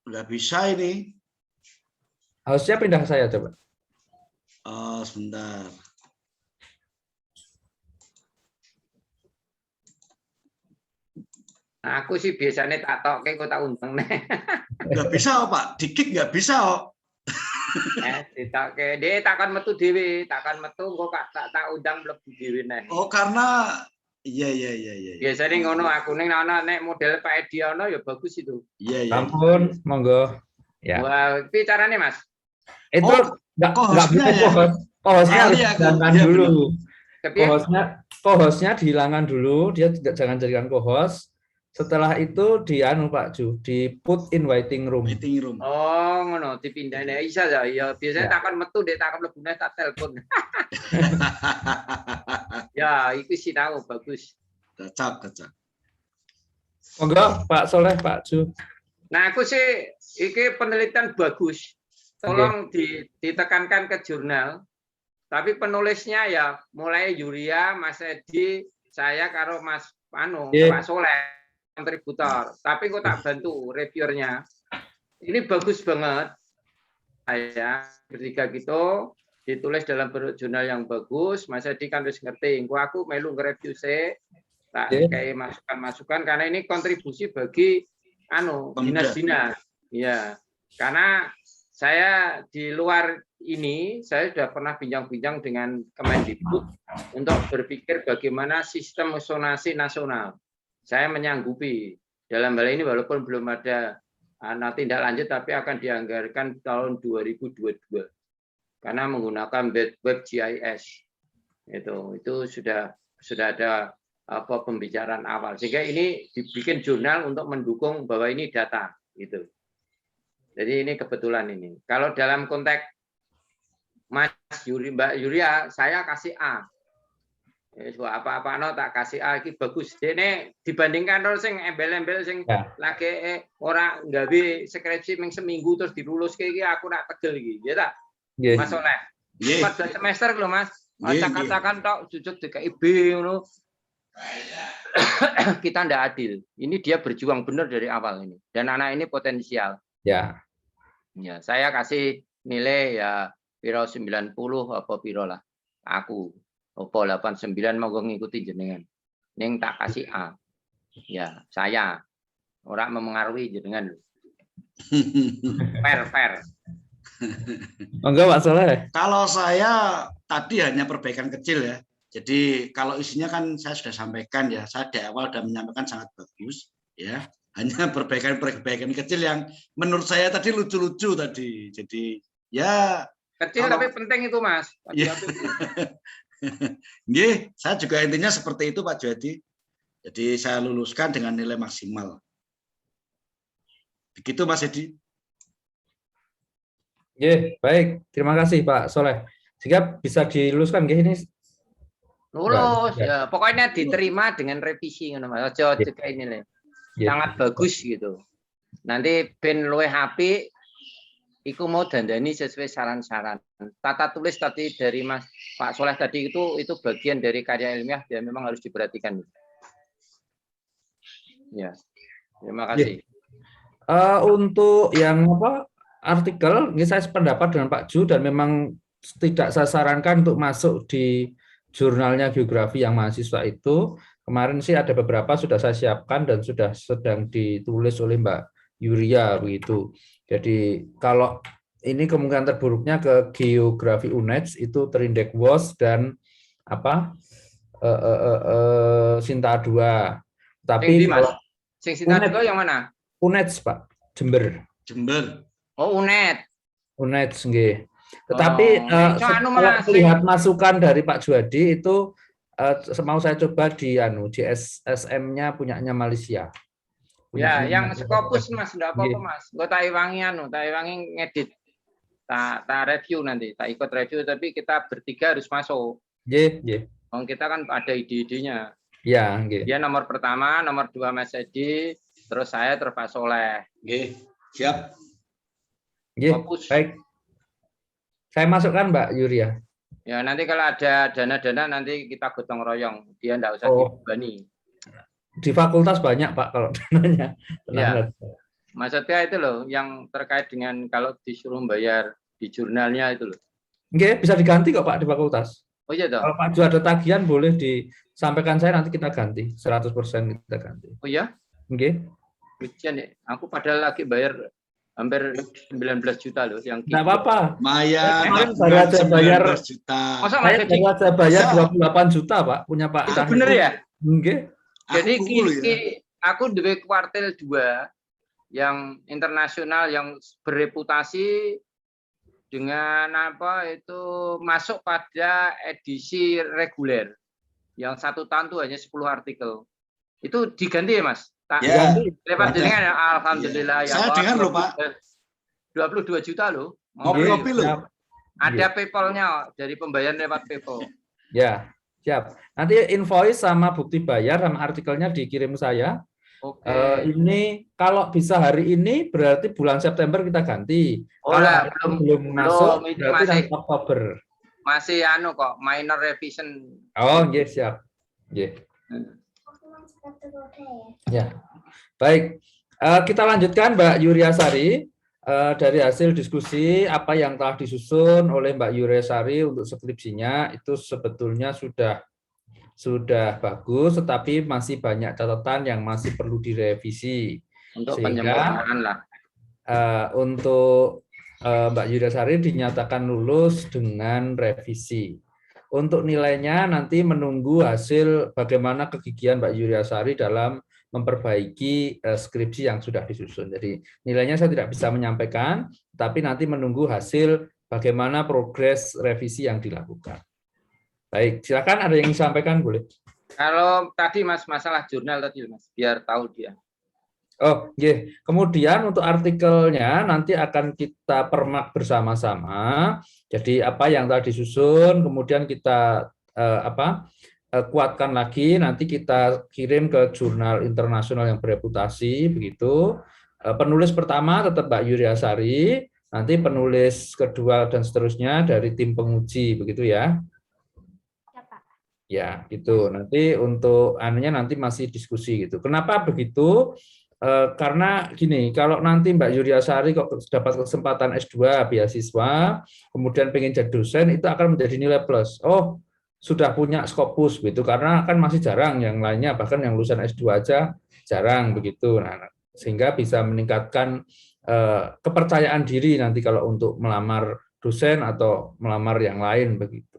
[SPEAKER 4] Nggak bisa ini.
[SPEAKER 1] Harusnya pindah saya coba.
[SPEAKER 4] Sebentar.
[SPEAKER 3] Nah, aku sih biasanya tak tok kok tak undang nih.
[SPEAKER 4] Nggak bisa, Pak. Dikik nggak bisa, kok.
[SPEAKER 3] Ditokke dia takkan metu dhewe, takkan metu kok tak undang mlebu dhewe nih.
[SPEAKER 4] Oh, karena iya.
[SPEAKER 3] Biasanya ngono aku ning ana nek model Pak Edi ana ya bagus itu.
[SPEAKER 4] Iya.
[SPEAKER 1] Ampun, monggo. Ya.
[SPEAKER 3] Wah, piye carane, Mas?
[SPEAKER 1] Itu nggak
[SPEAKER 4] hostnya
[SPEAKER 1] boleh
[SPEAKER 4] ya?
[SPEAKER 1] hostnya harus
[SPEAKER 4] Iya,
[SPEAKER 1] dihilangkan
[SPEAKER 4] iya,
[SPEAKER 1] dulu.
[SPEAKER 3] Kepiye?
[SPEAKER 1] Co-hostnya dihilangkan dulu, dia tidak jangan jadikan co-host. Setelah itu Pak Ju, di put in waiting room.
[SPEAKER 4] Waiting room.
[SPEAKER 3] Oh, ngono dipindahin bisa ya. Ya biasanya takkan metu dek takkan mlebu nek tak telepon. Ya, itu sih tahu bagus.
[SPEAKER 4] Cocok.
[SPEAKER 1] Monggo Pak Soleh, Pak Ju.
[SPEAKER 3] Nah, aku sih iki penelitian bagus. Tolong ditekankan ke jurnal. Tapi penulisnya ya mulai Yuria, Mas Edi, saya karo Mas Pak Soleh kontributor. Tapi kok tak bantu reviewernya. Ini bagus banget. Saya bertiga gitu ditulis dalam bentuk jurnal yang bagus. Mas Edi kan harus ngerti. Aku melu nge-review saya. Tak kayak masukan-masukan karena ini kontribusi bagi dinas-dinas. Ya. Karena saya di luar ini saya sudah pernah bincang-bincang dengan Kemendikbud untuk berpikir bagaimana sistem zonasi nasional. Saya menyanggupi dalam hal ini walaupun belum ada tindak lanjut tapi akan dianggarkan tahun 2022 karena menggunakan web GIS itu sudah ada pembicaraan awal sehingga ini dibikin jurnal untuk mendukung bahwa ini data gitu. Jadi ini kebetulan ini. Kalau dalam konteks Mbak Yuria saya kasih A. Apa-apa tak kasih iki bagus. Dene dibandingkan karo sing embel-embel sing lagi ora nggawe skripsi ming seminggu terus diluluske iki aku nak tegel iki, ya ta? Mas Soleh. 14 semester lho, Mas. Acak-acakan tok jujuk DKI B ngono. Kita ndak adil. Ini dia berjuang benar dari awal ini. Dan anak ini potensial.
[SPEAKER 1] Ya.
[SPEAKER 3] Ya, saya kasih nilai ya piro 90 apa piro lah. Aku Oppo 89 mau ngikuti jenengan. Ning tak kasih A. Ya, saya. Orang memengaruhi jenengan. Fair.
[SPEAKER 1] Monggo Pak Soleh.
[SPEAKER 4] Kalau saya tadi hanya perbaikan kecil ya. Jadi kalau isinya kan saya sudah sampaikan ya. Saya di awal sudah menyampaikan sangat bagus ya. Hanya perbaikan kecil yang menurut saya tadi lucu-lucu tadi. Jadi ya
[SPEAKER 3] kecil tapi penting itu, Mas.
[SPEAKER 4] Ya. Nggih, saya juga intinya seperti itu Pak Jody. Jadi saya luluskan dengan nilai maksimal. Begitu Mas Edi.
[SPEAKER 1] Baik. Terima kasih Pak Soleh. Sehingga bisa diluluskan nggih ini.
[SPEAKER 3] Lulus ya. Pokoknya diterima dengan revisi ngono Mas. Aja juga ini lho. Sangat bagus gitu. Nanti ben luwih apik iku mau dandani sesuai saran-saran. Tata tulis tadi dari Mas Pak Soleh tadi itu bagian dari karya ilmiah dan memang harus diperhatikan. Ya, terima kasih.
[SPEAKER 1] Untuk yang artikel, ini saya sependapat dengan Pak Ju dan memang tidak saya sarankan untuk masuk di jurnalnya geografi yang mahasiswa itu. Kemarin sih ada beberapa sudah saya siapkan dan sudah sedang ditulis oleh Mbak Yuria begitu. Jadi kalau ini kemungkinan terburuknya ke geografi UNED itu terindeks WOS dan apa Sinta 2. Tapi
[SPEAKER 3] Mas,
[SPEAKER 1] kalau
[SPEAKER 3] sing Sinta 2 yang mana?
[SPEAKER 1] UNED Pak, Jember.
[SPEAKER 4] Jember.
[SPEAKER 3] Oh, UNED.
[SPEAKER 1] UNED nggih. Tetapi
[SPEAKER 3] anu,
[SPEAKER 1] kalau
[SPEAKER 3] Mas,
[SPEAKER 1] melihat masukan dari Pak Juwadi itu mau saya coba di SM-nya punyanya Malaysia.
[SPEAKER 3] Ya, yang Scopus Mas, enggak apa-apa
[SPEAKER 1] Nggih.
[SPEAKER 3] Mas. Engko tak iwangi ngedit. Tak review nanti, tak ikut review tapi kita bertiga harus masuk.
[SPEAKER 1] Nggih, nggih.
[SPEAKER 3] Kita kan ada ide-idenya.
[SPEAKER 1] Ya, nggih.
[SPEAKER 3] Dia nomor pertama, nomor 2 Mas Edi, terus saya terus Pak Soleh.
[SPEAKER 4] Nggih, siap.
[SPEAKER 1] Nggih,
[SPEAKER 3] Fokus.
[SPEAKER 1] baik. Saya masukkan Mbak Yuria.
[SPEAKER 3] Ya, nanti kalau ada dana-dana nanti kita gotong royong. Dia enggak usah dibebani.
[SPEAKER 1] Di fakultas banyak Pak kalau dananya.
[SPEAKER 3] Ya. Maksudnya itu loh, yang terkait dengan kalau disuruh bayar di jurnalnya itu loh.
[SPEAKER 1] Nggih, bisa diganti kok Pak di fakultas.
[SPEAKER 3] Oh iya toh?
[SPEAKER 1] Kalau Pak Ju ada tagihan boleh disampaikan saya, nanti kita ganti. 100% kita ganti.
[SPEAKER 3] Oh iya?
[SPEAKER 1] Nggih.
[SPEAKER 3] Lucian ya. Aku padahal lagi bayar hampir 19 juta loh. Yang
[SPEAKER 1] Nggak apa-apa.
[SPEAKER 4] Maya,
[SPEAKER 1] baru aja bayar
[SPEAKER 4] 19 juta.
[SPEAKER 3] Masa
[SPEAKER 1] Saya
[SPEAKER 3] Mas Edi?
[SPEAKER 1] baru aja bayar 28 juta Pak, punya Pak.
[SPEAKER 3] Itu bener ya?
[SPEAKER 1] Nggih.
[SPEAKER 3] Jadi
[SPEAKER 4] ya.
[SPEAKER 3] aku di kuartil 2 yang internasional yang bereputasi dengan apa itu masuk pada edisi reguler yang 1 tahun itu hanya 10 artikel. Itu diganti ya Mas?
[SPEAKER 4] Ya,
[SPEAKER 3] lewat jenengan ya, alhamdulillah ya.
[SPEAKER 4] Saya dengar loh Pak.
[SPEAKER 3] 22 juta loh.
[SPEAKER 4] Ngopi-ngopi loh.
[SPEAKER 3] Ada PayPal-nya dari pembayaran lewat PayPal.
[SPEAKER 1] Ya, siap. Nanti invoice sama bukti bayar sama artikelnya dikirim saya.
[SPEAKER 3] Oke.
[SPEAKER 1] Ini kalau bisa hari ini berarti bulan September kita ganti.
[SPEAKER 3] Oh,
[SPEAKER 1] kalau belum masuk
[SPEAKER 3] itu
[SPEAKER 1] berarti nanti Oktober.
[SPEAKER 3] Masih kok minor revision.
[SPEAKER 1] Oh, nggih, siap. Nggih. Ya. Baik. Kita lanjutkan Mbak Yuria Sari. Dari hasil diskusi apa yang telah disusun oleh Mbak Yuria Sari untuk skripsinya itu sebetulnya sudah bagus, tetapi masih banyak catatan yang masih perlu direvisi.
[SPEAKER 3] Untuk
[SPEAKER 1] Sehingga
[SPEAKER 3] penyempurnaan lah.
[SPEAKER 1] Untuk Mbak Yuria Sari dinyatakan lulus dengan revisi. Untuk nilainya nanti menunggu hasil bagaimana kegigihan Mbak Yuria Sari dalam memperbaiki skripsi yang sudah disusun. Jadi nilainya saya tidak bisa menyampaikan, tapi nanti menunggu hasil bagaimana progres revisi yang dilakukan. Baik, silakan ada yang disampaikan boleh.
[SPEAKER 3] Kalau tadi Mas masalah jurnal tadi Mas, biar tahu dia.
[SPEAKER 1] Oh, yeah. Kemudian untuk artikelnya nanti akan kita permak bersama-sama. Jadi apa yang telah disusun, kemudian kita kuatkan lagi. Nanti kita kirim ke jurnal internasional yang bereputasi, begitu. Penulis pertama tetap Mbak Yuria Sari. Nanti penulis kedua dan seterusnya dari tim penguji, begitu ya. Ya, gitu. Nanti untuk anunya nanti masih diskusi gitu. Kenapa begitu? Karena gini, kalau nanti Mbak Yuria Sari kok dapat kesempatan S2 beasiswa, kemudian pengen jadi dosen, itu akan menjadi nilai plus. Oh, sudah punya Scopus gitu, karena kan masih jarang yang lainnya, bahkan yang lulusan S2 aja jarang begitu. Nah, sehingga bisa meningkatkan kepercayaan diri nanti kalau untuk melamar dosen atau melamar yang lain begitu.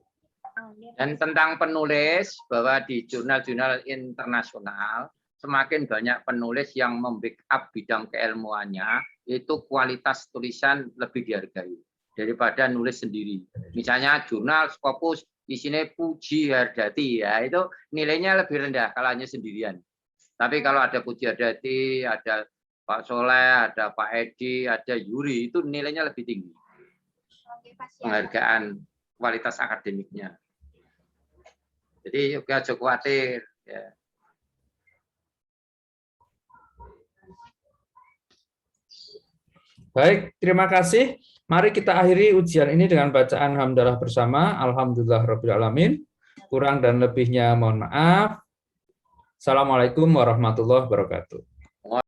[SPEAKER 3] Dan tentang penulis, bahwa di jurnal-jurnal internasional, semakin banyak penulis yang membackup bidang keilmuannya, itu kualitas tulisan lebih dihargai daripada nulis sendiri. Misalnya jurnal Scopus, isinya Puji Hardati, ya itu nilainya lebih rendah kalau hanya sendirian. Tapi kalau ada Puji Hardati, ada Pak Soleh, ada Pak Edi, ada Yuri, itu nilainya lebih tinggi. Penghargaan kualitas akademiknya. Jadi juga jangan khawatir. Ya.
[SPEAKER 1] Baik, terima kasih. Mari kita akhiri ujian ini dengan bacaan hamdalah bersama. Alhamdulillahirabbil alamin. Kurang dan lebihnya mohon maaf. Assalamualaikum warahmatullahi wabarakatuh.